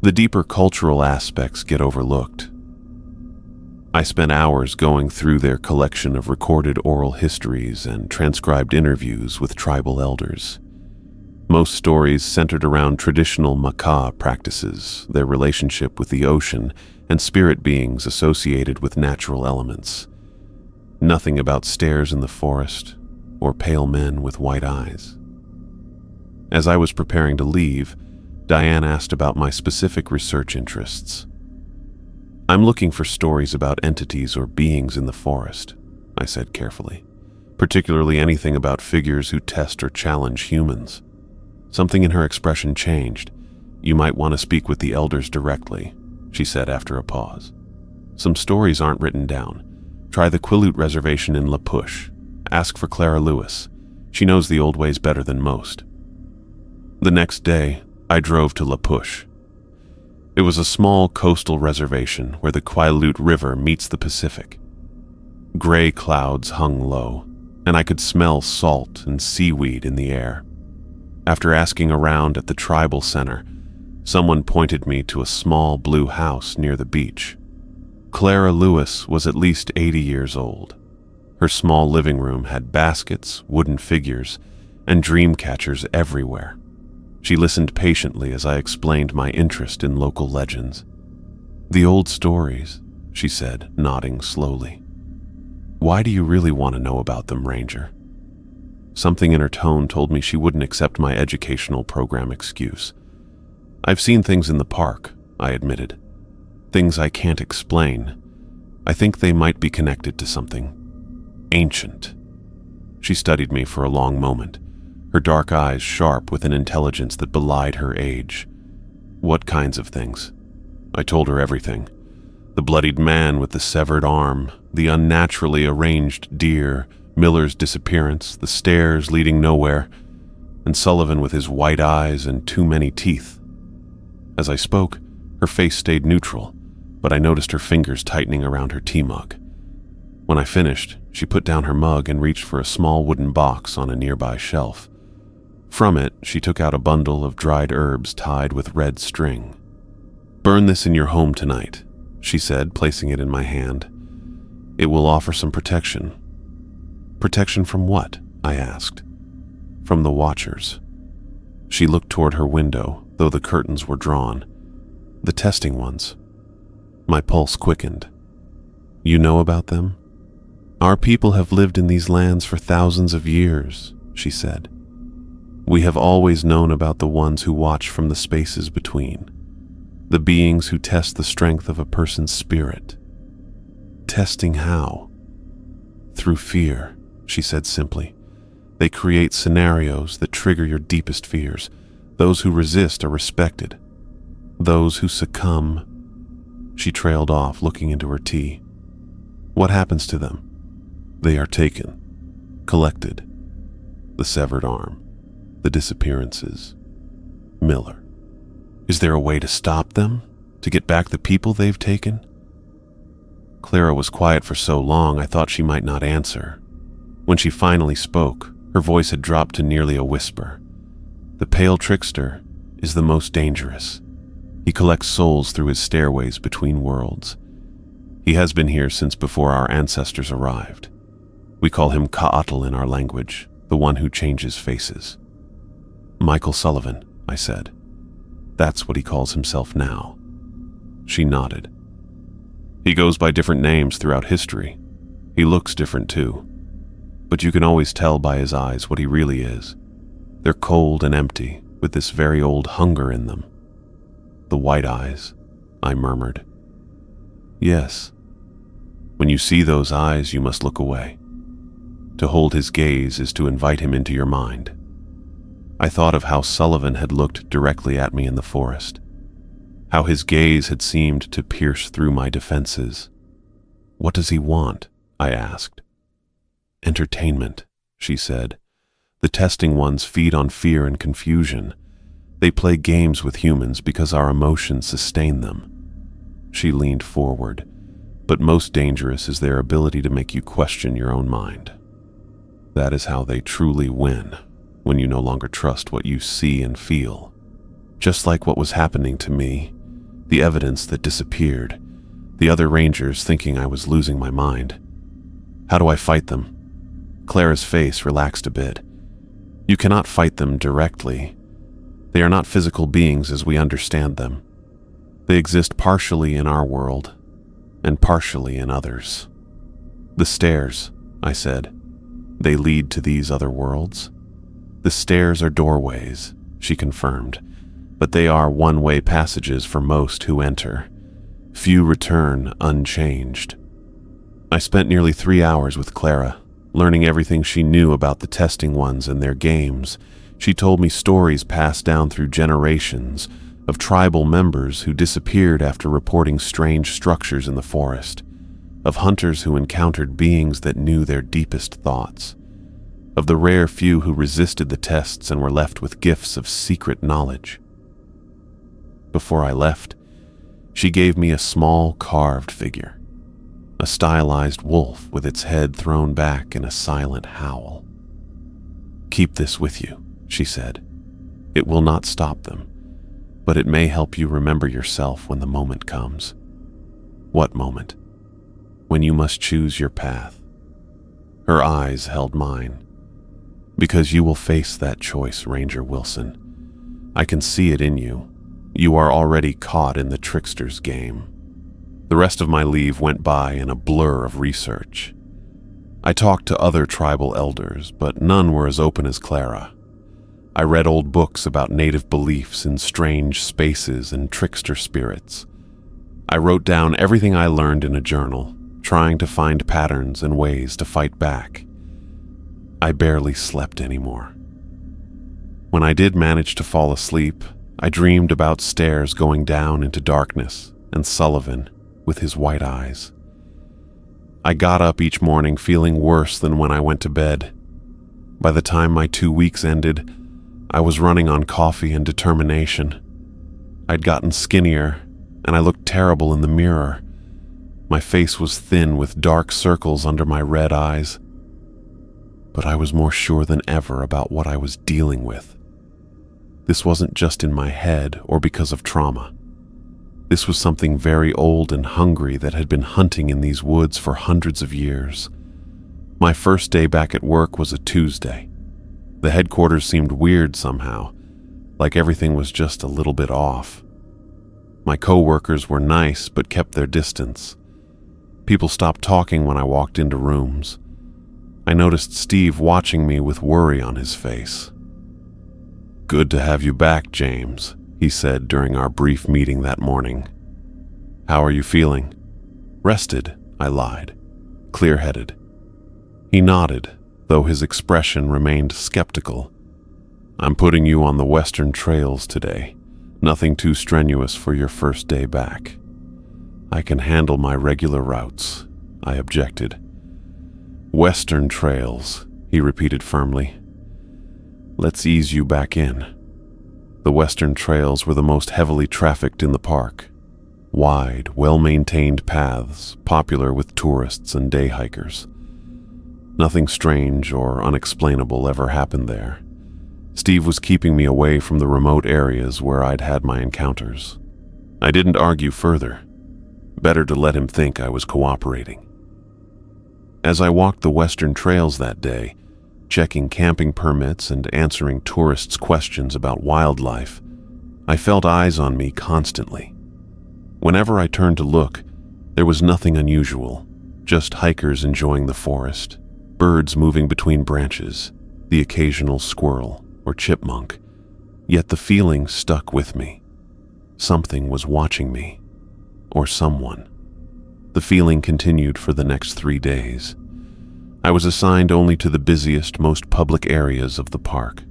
The deeper cultural aspects get overlooked. I spent hours going through their collection of recorded oral histories and transcribed interviews with tribal elders. Most stories centered around traditional Makah practices, their relationship with the ocean, and spirit beings associated with natural elements. Nothing about stairs in the forest or pale men with white eyes. As I was preparing to leave, Diane asked about my specific research interests. I'm looking for stories about entities or beings in the forest, I said carefully, particularly anything about figures who test or challenge humans. Something in her expression changed. You might want to speak with the elders directly, she said after a pause. Some stories aren't written down. Try the Quileute Reservation in La Push. Ask for Clara Lewis. She knows the old ways better than most. The next day, I drove to La Push. It was a small coastal reservation where the Quileute River meets the Pacific. Gray clouds hung low, and I could smell salt and seaweed in the air. After asking around at the tribal center, someone pointed me to a small blue house near the beach. Clara Lewis was at least 80 years old. Her small living room had baskets, wooden figures, and dream catchers everywhere. She listened patiently as I explained my interest in local legends. "The old stories," she said, nodding slowly. "Why do you really want to know about them, Ranger?" Something in her tone told me she wouldn't accept my educational program excuse. "I've seen things in the park," I admitted. "Things I can't explain. I think they might be connected to something ancient." She studied me for a long moment, her dark eyes sharp with an intelligence that belied her age. "What kinds of things?" I told her everything. The bloodied man with the severed arm, the unnaturally arranged deer, Miller's disappearance, the stairs leading nowhere, and Sullivan with his white eyes and too many teeth. As I spoke, her face stayed neutral, but I noticed her fingers tightening around her tea mug. When I finished, she put down her mug and reached for a small wooden box on a nearby shelf. From it, she took out a bundle of dried herbs tied with red string. "Burn this in your home tonight," she said, placing it in my hand. "It will offer some protection." "Protection from what?" I asked. "From the Watchers." She looked toward her window, though the curtains were drawn. "The testing ones." My pulse quickened. "You know about them?" "Our people have lived in these lands for thousands of years," she said. "We have always known about the ones who watch from the spaces between, the beings who test the strength of a person's spirit." "Testing how?" "Through fear," she said simply. "They create scenarios that trigger your deepest fears. Those who resist are respected. Those who succumb—" She trailed off, looking into her tea. "What happens to them?" "They are taken, collected. The severed arm, the disappearances. Miller. Is there a way to stop them? To get back the people they've taken?" Clara was quiet for so long I thought she might not answer. When she finally spoke, her voice had dropped to nearly a whisper. "The pale trickster is the most dangerous. He collects souls through his stairways between worlds. He has been here since before our ancestors arrived. We call him Ka'atl in our language, the one who changes faces." "Michael Sullivan," I said. "That's what he calls himself now." She nodded. "He goes by different names throughout history. He looks different too. But you can always tell by his eyes what he really is. They're cold and empty, with this very old hunger in them." "The white eyes," I murmured. "Yes. When you see those eyes, you must look away. To hold his gaze is to invite him into your mind." I thought of how Sullivan had looked directly at me in the forest, how his gaze had seemed to pierce through my defenses. "What does he want?" I asked. "Entertainment," she said. "The testing ones feed on fear and confusion. They play games with humans because our emotions sustain them." She leaned forward. "But most dangerous is their ability to make you question your own mind. That is how they truly win, when you no longer trust what you see and feel. Just like what was happening to me, the evidence that disappeared, the other rangers thinking I was losing my mind. How do I fight them?" Clara's face relaxed a bit. "You cannot fight them directly. They are not physical beings as we understand them. They exist partially in our world, and partially in others." "The stairs," I said. "They lead to these other worlds?" "The stairs are doorways," she confirmed, "but they are one-way passages for most who enter. Few return unchanged." I spent nearly 3 hours with Clara, learning everything she knew about the testing ones and their games. She told me stories passed down through generations of tribal members who disappeared after reporting strange structures in the forest, of hunters who encountered beings that knew their deepest thoughts, of the rare few who resisted the tests and were left with gifts of secret knowledge. Before I left, she gave me a small carved figure, a stylized wolf with its head thrown back in a silent howl. "Keep this with you," she said. "It will not stop them, but it may help you remember yourself when the moment comes." "What moment?" "When you must choose your path." Her eyes held mine. "Because you will face that choice, Ranger Wilson. I can see it in you. You are already caught in the trickster's game." The rest of my leave went by in a blur of research. I talked to other tribal elders, but none were as open as Clara. I read old books about native beliefs in strange spaces and trickster spirits. I wrote down everything I learned in a journal, trying to find patterns and ways to fight back. I barely slept anymore. When I did manage to fall asleep, I dreamed about stairs going down into darkness and Sullivan with his white eyes. I got up each morning feeling worse than when I went to bed. By the time my 2 weeks ended, I was running on coffee and determination. I'd gotten skinnier, and I looked terrible in the mirror. My face was thin with dark circles under my red eyes. But I was more sure than ever about what I was dealing with. This wasn't just in my head or because of trauma. This was something very old and hungry that had been hunting in these woods for hundreds of years. My first day back at work was a Tuesday. The headquarters seemed weird somehow, like everything was just a little bit off. My co-workers were nice but kept their distance. People stopped talking when I walked into rooms. I noticed Steve watching me with worry on his face. "Good to have you back, James," he said during our brief meeting that morning. "How are you feeling?" "Rested," I lied. "Clear-headed." He nodded, though his expression remained skeptical. "I'm putting you on the western trails today. Nothing too strenuous for your first day back." "I can handle my regular routes," I objected. "Western trails," he repeated firmly. "Let's ease you back in." The western trails were the most heavily trafficked in the park. Wide, well-maintained paths, popular with tourists and day hikers. Nothing strange or unexplainable ever happened there. Steve was keeping me away from the remote areas where I'd had my encounters. I didn't argue further. Better to let him think I was cooperating. As I walked the western trails that day, checking camping permits and answering tourists' questions about wildlife, I felt eyes on me constantly. Whenever I turned to look, there was nothing unusual, just hikers enjoying the forest, birds moving between branches, the occasional squirrel or chipmunk. Yet the feeling stuck with me. Something was watching me, or someone. The feeling continued for the next 3 days. I was assigned only to the busiest, most public areas of the park.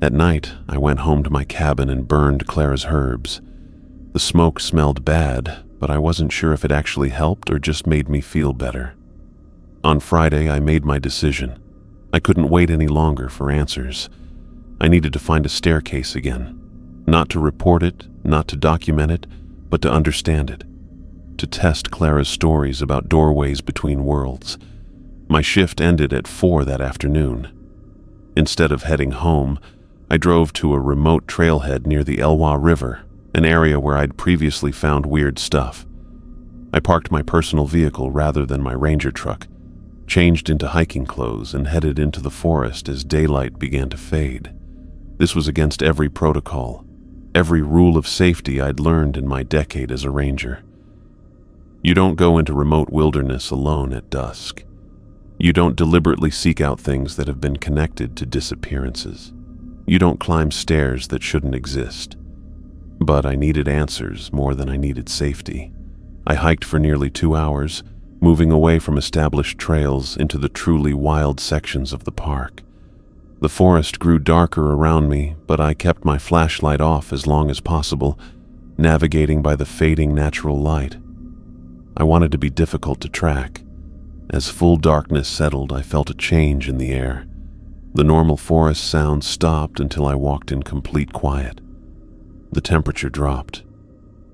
At night, I went home to my cabin and burned Clara's herbs. The smoke smelled bad, but I wasn't sure if it actually helped or just made me feel better. On Friday, I made my decision. I couldn't wait any longer for answers. I needed to find a staircase again. Not to report it, not to document it, but to understand it. To test Clara's stories about doorways between worlds. My shift ended at 4 that afternoon. Instead of heading home, I drove to a remote trailhead near the Elwha River, an area where I'd previously found weird stuff. I parked my personal vehicle rather than my ranger truck, changed into hiking clothes, and headed into the forest as daylight began to fade. This was against every protocol, every rule of safety I'd learned in my decade as a ranger. You don't go into remote wilderness alone at dusk. You don't deliberately seek out things that have been connected to disappearances. You don't climb stairs that shouldn't exist. But I needed answers more than I needed safety. I hiked for nearly 2 hours, moving away from established trails into the truly wild sections of the park. The forest grew darker around me, but I kept my flashlight off as long as possible, navigating by the fading natural light. I wanted to be difficult to track. As full darkness settled, I felt a change in the air. The normal forest sounds stopped until I walked in complete quiet. The temperature dropped.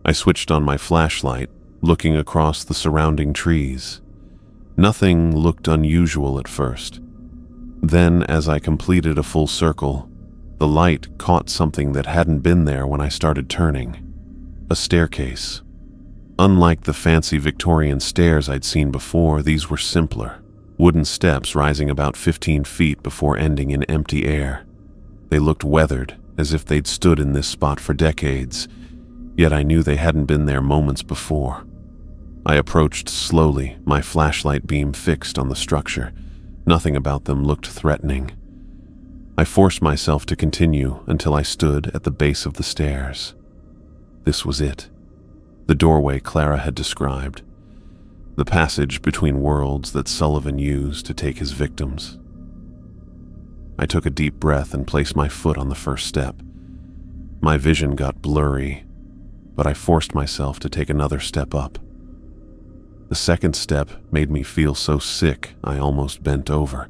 I switched on my flashlight, looking across the surrounding trees. Nothing looked unusual at first. Then, as I completed a full circle, the light caught something that hadn't been there when I started turning. A staircase. Unlike the fancy Victorian stairs I'd seen before, these were simpler, wooden steps rising about 15 feet before ending in empty air. They looked weathered, as if they'd stood in this spot for decades, yet I knew they hadn't been there moments before. I approached slowly, my flashlight beam fixed on the structure. Nothing about them looked threatening. I forced myself to continue until I stood at the base of the stairs. This was it. The doorway Clara had described. The passage between worlds that Sullivan used to take his victims. I took a deep breath and placed my foot on the first step. My vision got blurry, but I forced myself to take another step up. The second step made me feel so sick I almost bent over.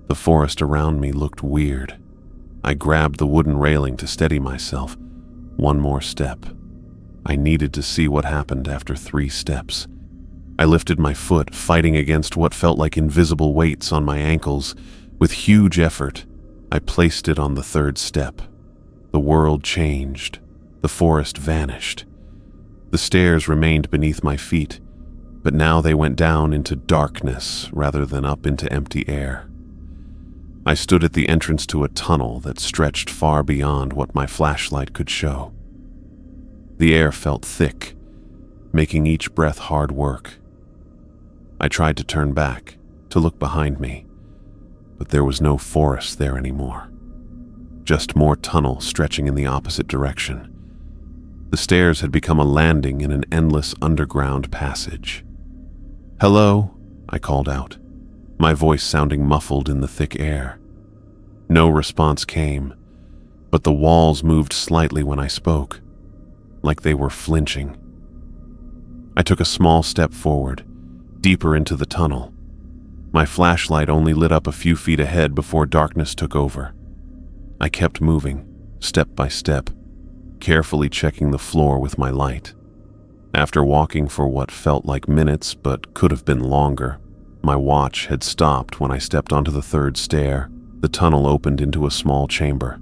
The forest around me looked weird. I grabbed the wooden railing to steady myself. One more step. I needed to see what happened after 3 steps. I lifted my foot, fighting against what felt like invisible weights on my ankles. With huge effort, I placed it on the 3rd step. The world changed. The forest vanished. The stairs remained beneath my feet, but now they went down into darkness rather than up into empty air. I stood at the entrance to a tunnel that stretched far beyond what my flashlight could show. The air felt thick, making each breath hard work. I tried to turn back, to look behind me, but there was no forest there anymore. Just more tunnel stretching in the opposite direction. The stairs had become a landing in an endless underground passage. "Hello," I called out, my voice sounding muffled in the thick air. No response came, but the walls moved slightly when I spoke, like they were flinching. I took a small step forward, deeper into the tunnel. My flashlight only lit up a few feet ahead before darkness took over. I kept moving, step by step, carefully checking the floor with my light. After walking for what felt like minutes but could have been longer, my watch had stopped when I stepped onto the 3rd stair. The tunnel opened into a small chamber.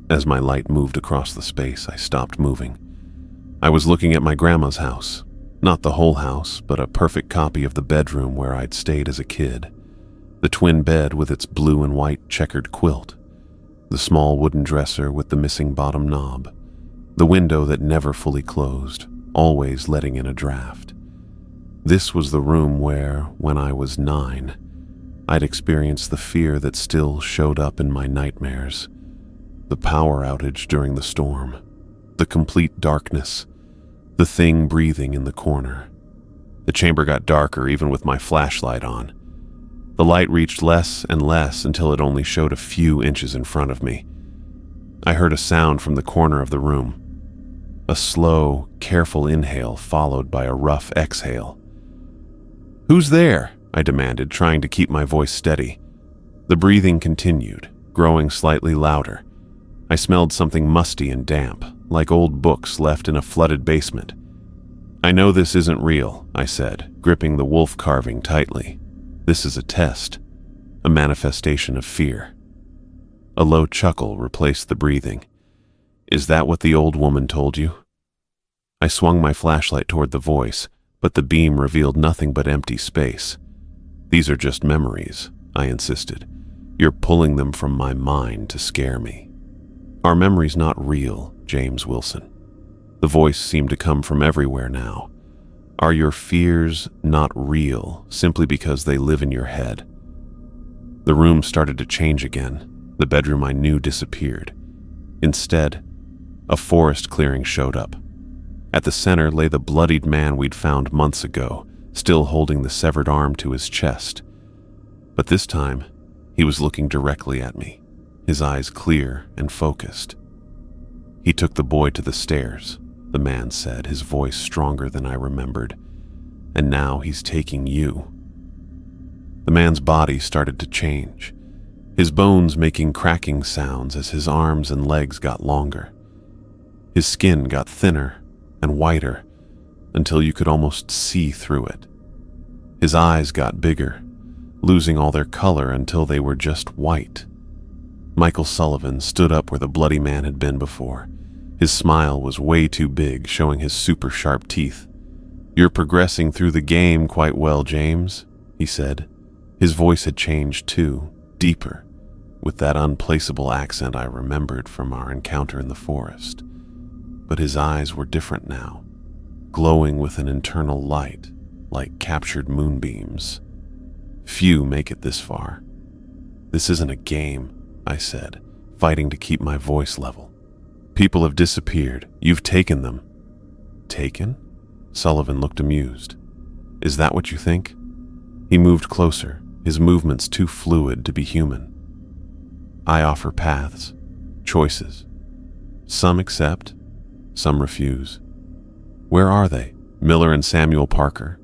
As my light moved across the space, I stopped moving. I was looking at my grandma's house. Not the whole house, but a perfect copy of the bedroom where I'd stayed as a kid. The twin bed with its blue and white checkered quilt. The small wooden dresser with the missing bottom knob. The window that never fully closed, always letting in a draft. This was the room where, when I was 9, I'd experienced the fear that still showed up in my nightmares. The power outage during the storm. The complete darkness. The thing breathing in the corner. The chamber got darker even with my flashlight on. The light reached less and less until it only showed a few inches in front of me. I heard a sound from the corner of the room. A slow, careful inhale followed by a rough exhale. "Who's there?" I demanded, trying to keep my voice steady. The breathing continued, growing slightly louder. I smelled something musty and damp, like old books left in a flooded basement. "I know this isn't real," I said, gripping the wolf carving tightly. "This is a test, a manifestation of fear." A low chuckle replaced the breathing. "Is that what the old woman told you?" I swung my flashlight toward the voice, but the beam revealed nothing but empty space. "These are just memories," I insisted. "You're pulling them from my mind to scare me." "Are memories not real, James Wilson?" The voice seemed to come from everywhere now. "Are your fears not real simply because they live in your head?" The room started to change again. The bedroom I knew disappeared. Instead, a forest clearing showed up. At the center lay the bloodied man we'd found months ago, still holding the severed arm to his chest. But this time, he was looking directly at me, his eyes clear and focused. "He took the boy to the stairs," the man said, his voice stronger than I remembered. "And now he's taking you." The man's body started to change, his bones making cracking sounds as his arms and legs got longer. His skin got thinner and whiter until you could almost see through it. His eyes got bigger, losing all their color until they were just white. Michael Sullivan stood up where the bloody man had been before. His smile was way too big, showing his super sharp teeth. "You're progressing through the game quite well, James," he said. His voice had changed too, deeper. with that unplaceable accent I remembered from our encounter in the forest. But his eyes were different now, glowing with an internal light, like captured moonbeams. Few make it this far. This isn't a game, I said, fighting to keep my voice level. People have disappeared. You've taken them. Taken? Sullivan looked amused. Is that what you think? He moved closer, his movements too fluid to be human. I offer paths, choices. Some accept, some refuse. Where are they, Miller and Samuel Parker?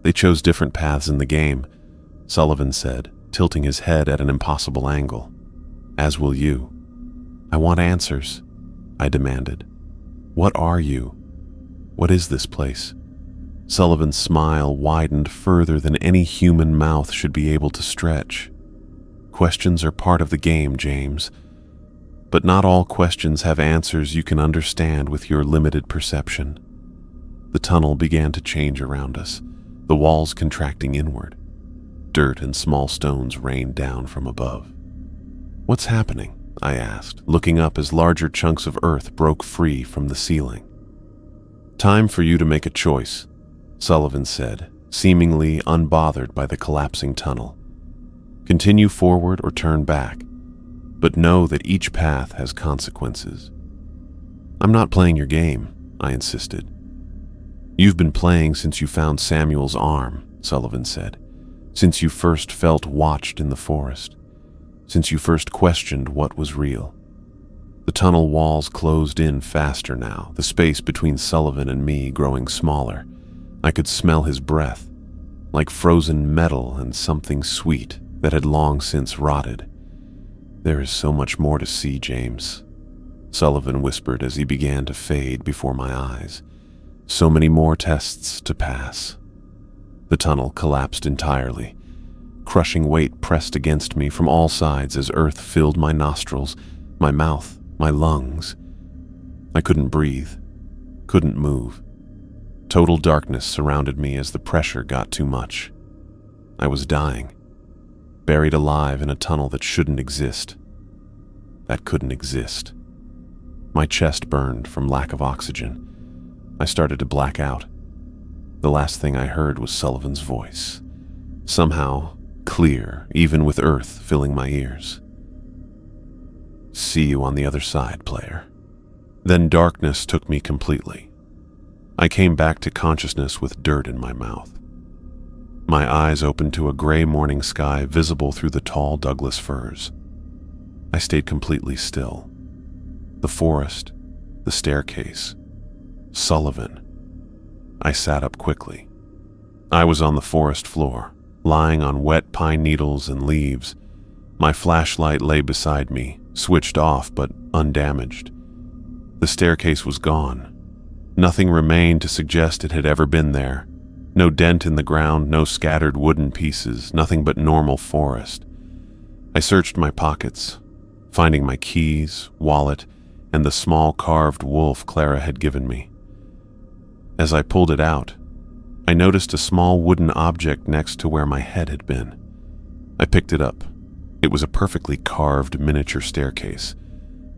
They chose different paths in the game, Sullivan said, tilting his head at an impossible angle. As will you. I want answers, I demanded. What are you? What is this place? Sullivan's smile widened further than any human mouth should be able to stretch. Questions are part of the game, James. But not all questions have answers you can understand with your limited perception. The tunnel began to change around us, the walls contracting inward. Dirt and small stones rained down from above. What's happening? I asked, looking up as larger chunks of earth broke free from the ceiling. Time for you to make a choice, Sullivan said, seemingly unbothered by the collapsing tunnel. Continue forward or turn back, but know that each path has consequences. I'm not playing your game, I insisted. You've been playing since you found Samuel's arm, Sullivan said, since you first felt watched in the forest, since you first questioned what was real. The tunnel walls closed in faster now, the space between Sullivan and me growing smaller. I could smell his breath, like frozen metal and something sweet that had long since rotted. There is so much more to see, James, Sullivan whispered as he began to fade before my eyes. So many more tests to pass. The tunnel collapsed entirely. Crushing weight pressed against me from all sides as earth filled my nostrils, my mouth, my lungs. I couldn't breathe, couldn't move. Total darkness surrounded me as the pressure got too much. I was dying, buried alive in a tunnel that shouldn't exist. That couldn't exist. My chest burned from lack of oxygen. I started to black out. The last thing I heard was Sullivan's voice, somehow clear, even with earth filling my ears. See you on the other side, player. Then darkness took me completely. I came back to consciousness with dirt in my mouth. My eyes opened to a gray morning sky visible through the tall Douglas firs. I stayed completely still. The forest, the staircase, Sullivan. I sat up quickly. I was on the forest floor, lying on wet pine needles and leaves. My flashlight lay beside me, switched off but undamaged. The staircase was gone. Nothing remained to suggest it had ever been there. No dent in the ground, no scattered wooden pieces, nothing but normal forest. I searched my pockets, finding my keys, wallet, and the small carved wolf Clara had given me. As I pulled it out, I noticed a small wooden object next to where my head had been. I picked it up. It was a perfectly carved miniature staircase.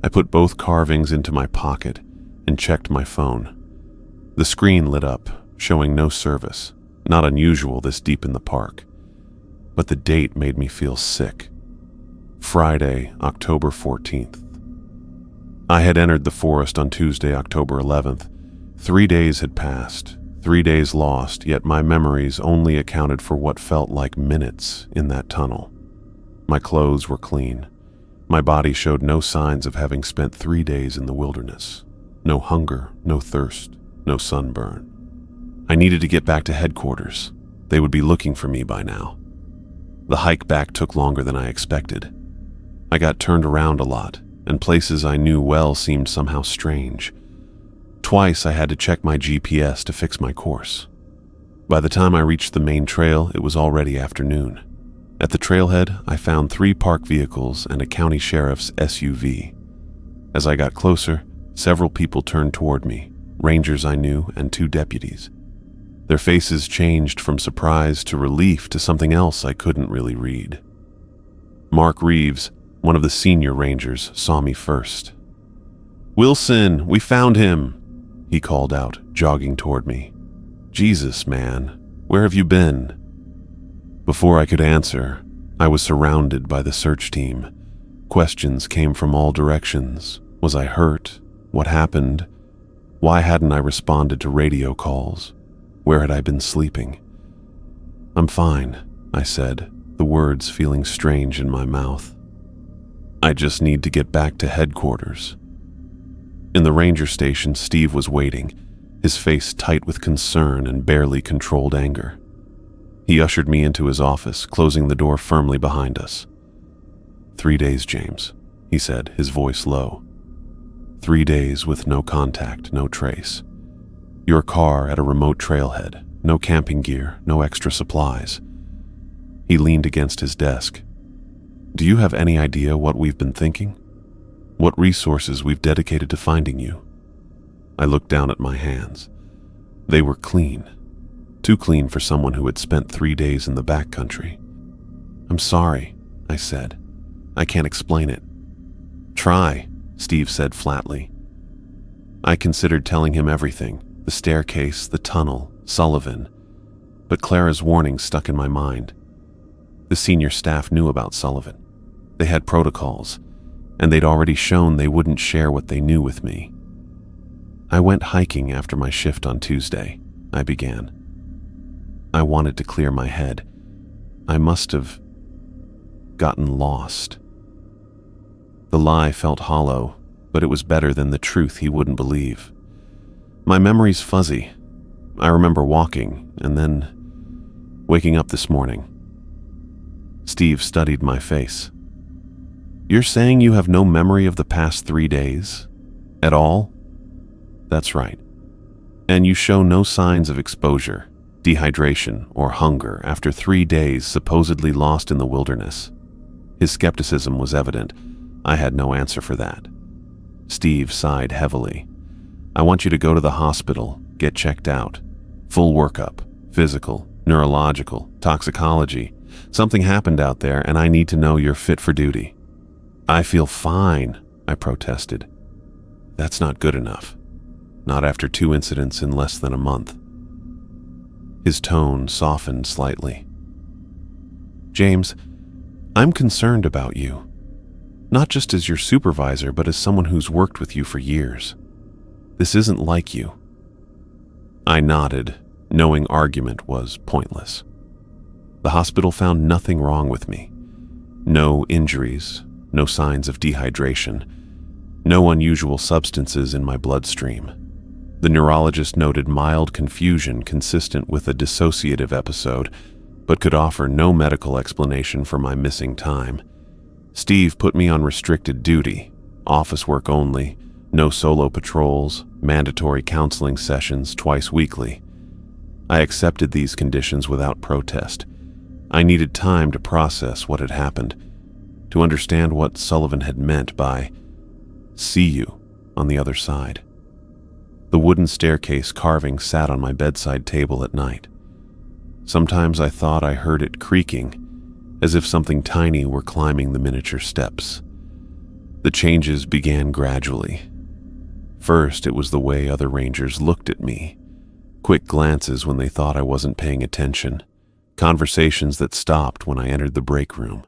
I put both carvings into my pocket and checked my phone. The screen lit up, showing no service, not unusual this deep in the park. But the date made me feel sick. Friday, October 14th. I had entered the forest on Tuesday, October 11th. 3 days had passed, 3 days lost, yet my memories only accounted for what felt like minutes in that tunnel. My clothes were clean. My body showed no signs of having spent 3 days in the wilderness. No hunger, no thirst, no sunburn. I needed to get back to headquarters. They would be looking for me by now. The hike back took longer than I expected. I got turned around a lot, and places I knew well seemed somehow strange. Twice I had to check my GPS to fix my course. By the time I reached the main trail, it was already afternoon. At the trailhead, I found 3 park vehicles and a county sheriff's SUV. As I got closer, several people turned toward me, rangers I knew and 2 deputies. Their faces changed from surprise to relief to something else I couldn't really read. Mark Reeves, one of the senior rangers, saw me first. "Wilson, we found him," he called out, jogging toward me. "Jesus, man, where have you been?" Before I could answer, I was surrounded by the search team. Questions came from all directions. Was I hurt? What happened? Why hadn't I responded to radio calls? Where had I been sleeping? "I'm fine," I said, the words feeling strange in my mouth. "I just need to get back to headquarters." In the ranger station, Steve was waiting, his face tight with concern and barely controlled anger. He ushered me into his office, closing the door firmly behind us. "3 days, James," he said, his voice low. 3 days with no contact, no trace. Your car at a remote trailhead, no camping gear, no extra supplies. He leaned against his desk. "Do you have any idea what we've been thinking? What resources we've dedicated to finding you?" I looked down at my hands. They were clean. Too clean for someone who had spent 3 days in the backcountry. "I'm sorry," I said. "I can't explain it." "Try," Steve said flatly. I considered telling him everything, the staircase, the tunnel, Sullivan, but Clara's warning stuck in my mind. The senior staff knew about Sullivan. They had protocols, and they'd already shown they wouldn't share what they knew with me. "I went hiking after my shift on Tuesday," I began. I wanted to clear my head. I must have gotten lost. The lie felt hollow, but it was better than the truth he wouldn't believe. My memory's fuzzy. I remember walking, and then waking up this morning. Steve studied my face. "You're saying you have no memory of the past 3 days? At all?" "That's right. And you show no signs of exposure, dehydration, or hunger after 3 days supposedly lost in the wilderness." His skepticism was evident. I had no answer for that. Steve sighed heavily. "I want you to go to the hospital, get checked out. Full workup, physical, neurological, toxicology. Something happened out there and I need to know you're fit for duty." "I feel fine," I protested. "That's not good enough. Not after 2 incidents in less than a month." His tone softened slightly. "James, I'm concerned about you. Not just as your supervisor, but as someone who's worked with you for years. This isn't like you." I nodded, knowing argument was pointless. The hospital found nothing wrong with me. No injuries, no signs of dehydration, no unusual substances in my bloodstream. The neurologist noted mild confusion consistent with a dissociative episode, but could offer no medical explanation for my missing time. Steve put me on restricted duty, office work only, no solo patrols, mandatory counseling sessions twice weekly. I accepted these conditions without protest. I needed time to process what had happened, to understand what Sullivan had meant by "see you on the other side." The wooden staircase carving sat on my bedside table at night. Sometimes I thought I heard it creaking, as if something tiny were climbing the miniature steps. The changes began gradually. First, it was the way other rangers looked at me. Quick glances when they thought I wasn't paying attention. Conversations that stopped when I entered the break room.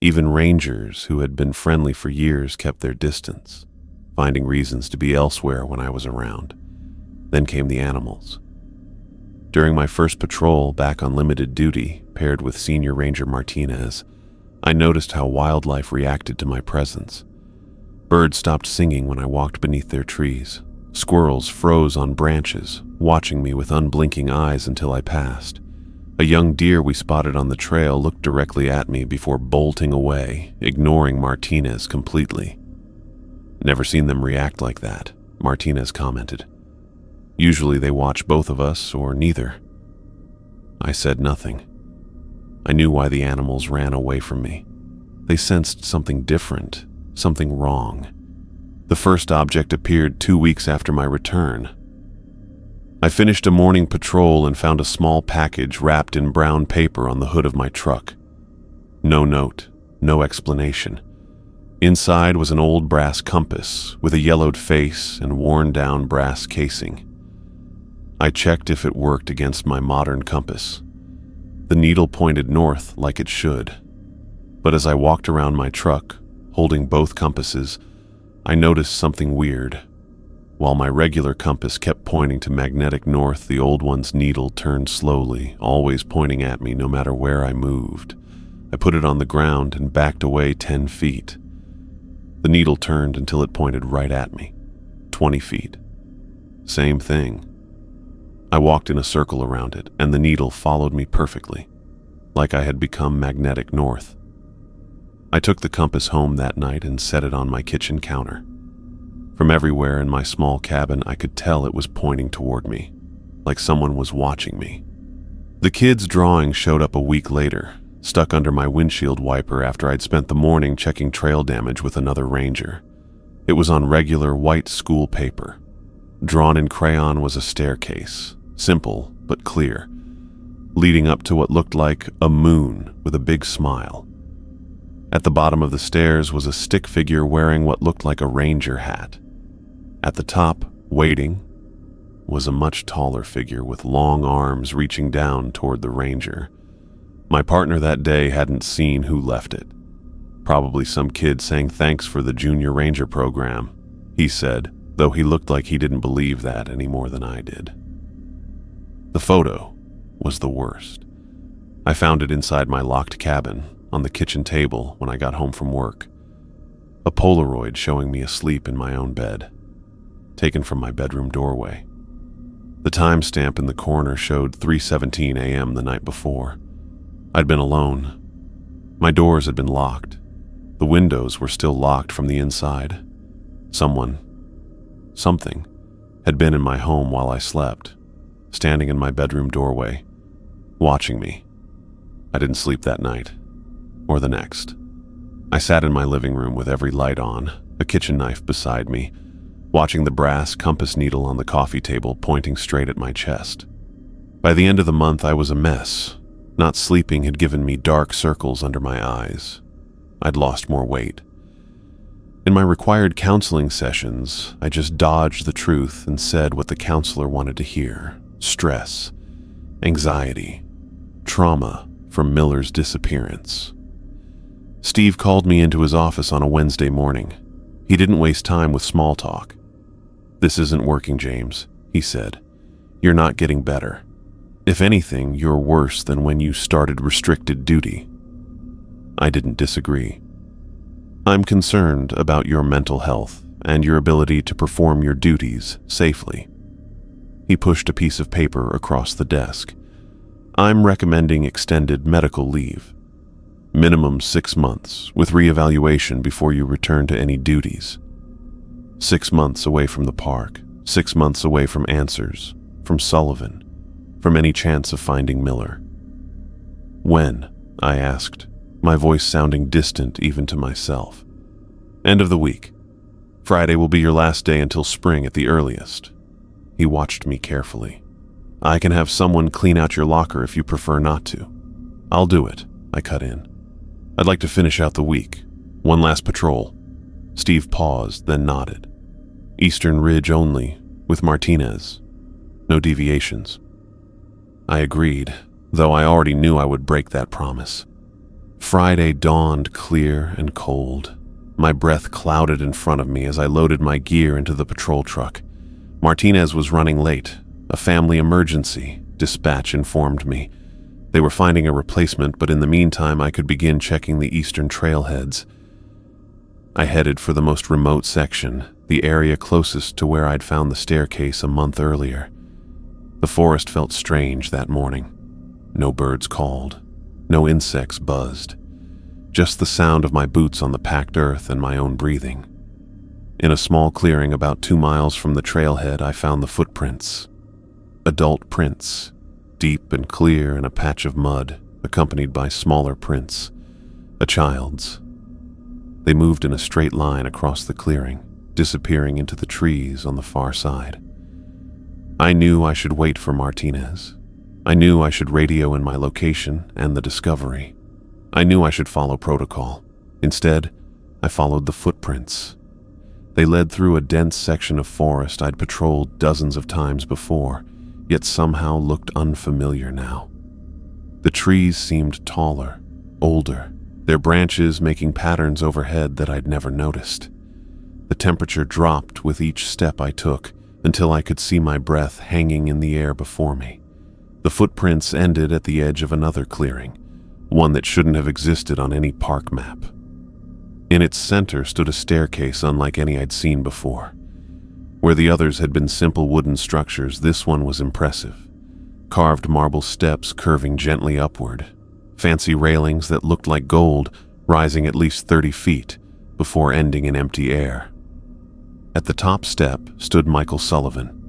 Even rangers who had been friendly for years kept their distance, finding reasons to be elsewhere when I was around. Then came the animals. During my first patrol back on limited duty, paired with Senior Ranger Martinez, I noticed how wildlife reacted to my presence. Birds stopped singing when I walked beneath their trees. Squirrels froze on branches, watching me with unblinking eyes until I passed. A young deer we spotted on the trail looked directly at me before bolting away, ignoring Martinez completely. "Never seen them react like that," Martinez commented. "Usually they watch both of us or neither." I said nothing. I knew why the animals ran away from me. They sensed something different, something wrong. The first object appeared 2 weeks after my return. I finished a morning patrol and found a small package wrapped in brown paper on the hood of my truck. No note, no explanation. Inside was an old brass compass with a yellowed face and worn-down brass casing. I checked if it worked against my modern compass. The needle pointed north like it should. But as I walked around my truck, holding both compasses, I noticed something weird. While my regular compass kept pointing to magnetic north, the old one's needle turned slowly, always pointing at me no matter where I moved. I put it on the ground and backed away 10 feet. The needle turned until it pointed right at me. 20 feet. Same thing. I walked in a circle around it, and the needle followed me perfectly, like I had become magnetic north. I took the compass home that night and set it on my kitchen counter. From everywhere in my small cabin, I could tell it was pointing toward me, like someone was watching me. The kid's drawing showed up a week later, stuck under my windshield wiper after I'd spent the morning checking trail damage with another ranger. It was on regular white school paper. Drawn in crayon was a staircase, simple but clear, leading up to what looked like a moon with a big smile. At the bottom of the stairs was a stick figure wearing what looked like a ranger hat. At the top, waiting, was a much taller figure with long arms reaching down toward the ranger. My partner that day hadn't seen who left it. Probably some kid saying thanks for the junior ranger program, he said, though he looked like he didn't believe that any more than I did. The photo was the worst. I found it inside my locked cabin on the kitchen table when I got home from work. A Polaroid showing me asleep in my own bed, taken from my bedroom doorway. The timestamp in the corner showed 3:17 a.m. the night before. I'd been alone. My doors had been locked. The windows were still locked from the inside. Something, had been in my home while I slept, standing in my bedroom doorway, watching me. I didn't sleep that night, or the next. I sat in my living room with every light on, a kitchen knife beside me, watching the brass compass needle on the coffee table pointing straight at my chest. By the end of the month, I was a mess. Not sleeping had given me dark circles under my eyes. I'd lost more weight. In my required counseling sessions, I just dodged the truth and said what the counselor wanted to hear: stress, anxiety, trauma from Miller's disappearance. Steve called me into his office on a Wednesday morning. He didn't waste time with small talk. "This isn't working, James," he said. "You're not getting better. If anything, you're worse than when you started restricted duty." I didn't disagree. "I'm concerned about your mental health and your ability to perform your duties safely." He pushed a piece of paper across the desk. "I'm recommending extended medical leave. Minimum 6 months, with reevaluation before you return to any duties. 6 months away from the park, 6 months away from answers, from Sullivan, from any chance of finding Miller." "When?" I asked, my voice sounding distant even to myself. "End of the week. Friday will be your last day until spring at the earliest." He watched me carefully. "I can have someone clean out your locker if you prefer not to." "I'll do it," I cut in. "I'd like to finish out the week. One last patrol." Steve paused, then nodded. "Eastern Ridge only, with Martinez. No deviations." I agreed, though I already knew I would break that promise. Friday dawned clear and cold. My breath clouded in front of me as I loaded my gear into the patrol truck. Martinez was running late. A family emergency, dispatch informed me. They were finding a replacement, but in the meantime I could begin checking the eastern trailheads. I headed for the most remote section, the area closest to where I'd found the staircase a month earlier. The forest felt strange that morning. No birds called. No insects buzzed. Just the sound of my boots on the packed earth and my own breathing. In a small clearing about 2 miles from the trailhead, I found the footprints. Adult prints, deep and clear in a patch of mud, accompanied by smaller prints. A child's. They moved in a straight line across the clearing, disappearing into the trees on the far side. I knew I should wait for Martinez. I knew I should radio in my location and the discovery. I knew I should follow protocol. Instead, I followed the footprints. They led through a dense section of forest I'd patrolled dozens of times before, yet somehow looked unfamiliar now. The trees seemed taller, older, their branches making patterns overhead that I'd never noticed. The temperature dropped with each step I took until I could see my breath hanging in the air before me. The footprints ended at the edge of another clearing, one that shouldn't have existed on any park map. In its center stood a staircase unlike any I'd seen before. Where the others had been simple wooden structures, this one was impressive. Carved marble steps curving gently upward, fancy railings that looked like gold rising at least 30 feet before ending in empty air. At the top step stood Michael Sullivan.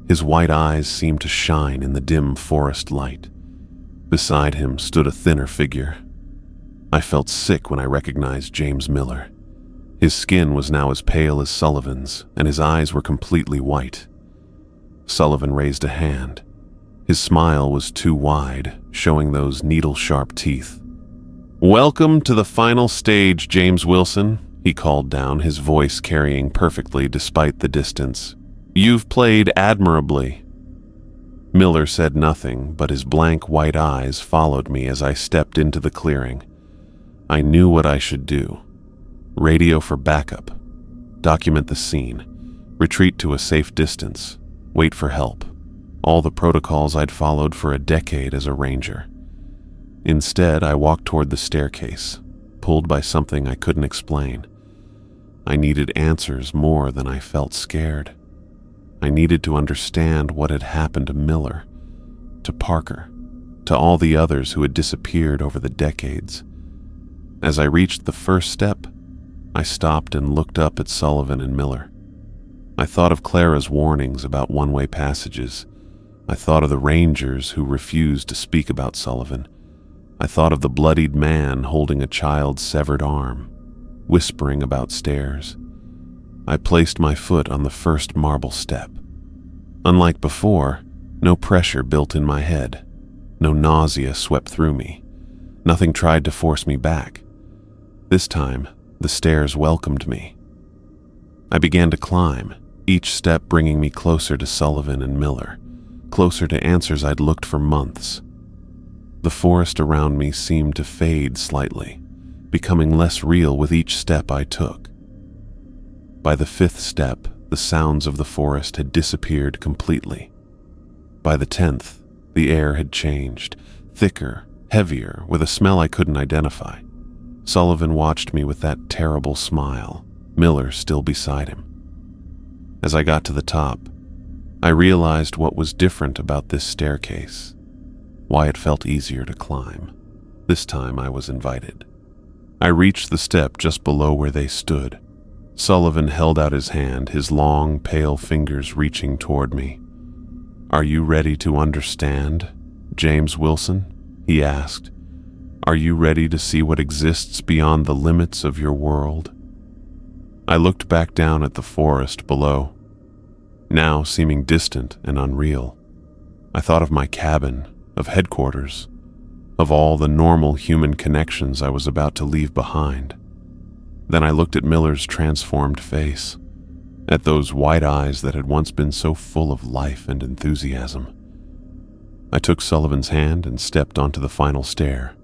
His white eyes seemed to shine in the dim forest light. Beside him stood a thinner figure. I felt sick when I recognized James Miller. His skin was now as pale as Sullivan's, and his eyes were completely white. Sullivan raised a hand. His smile was too wide, showing those needle-sharp teeth. "Welcome to the final stage, James Wilson," he called down, his voice carrying perfectly despite the distance. "You've played admirably." Miller said nothing, but his blank white eyes followed me as I stepped into the clearing. I knew what I should do. Radio for backup. Document the scene. Retreat to a safe distance. Wait for help. All the protocols I'd followed for a decade as a ranger. Instead, I walked toward the staircase, pulled by something I couldn't explain. I needed answers more than I felt scared. I needed to understand what had happened to Miller, to Parker, to all the others who had disappeared over the decades. As I reached the first step, I stopped and looked up at Sullivan and Miller. I thought of Clara's warnings about one-way passages. I thought of the rangers who refused to speak about Sullivan. I thought of the bloodied man holding a child's severed arm, whispering about stairs. I placed my foot on the first marble step. Unlike before, no pressure built in my head. No nausea swept through me. Nothing tried to force me back. This time, the stairs welcomed me. I began to climb, each step bringing me closer to Sullivan and Miller, closer to answers I'd looked for months. The forest around me seemed to fade slightly, becoming less real with each step I took. By the fifth step, the sounds of the forest had disappeared completely. By the 10th, the air had changed, thicker, heavier, with a smell I couldn't identify. Sullivan watched me with that terrible smile, Miller still beside him. As I got to the top, I realized what was different about this staircase, why it felt easier to climb. This time I was invited. I reached the step just below where they stood. Sullivan held out his hand, his long, pale fingers reaching toward me. "Are you ready to understand, James Wilson?" he asked. "Are you ready to see what exists beyond the limits of your world?" I looked back down at the forest below, now seeming distant and unreal. I thought of my cabin, of headquarters, of all the normal human connections I was about to leave behind. Then I looked at Miller's transformed face, at those white eyes that had once been so full of life and enthusiasm. I took Sullivan's hand and stepped onto the final stair.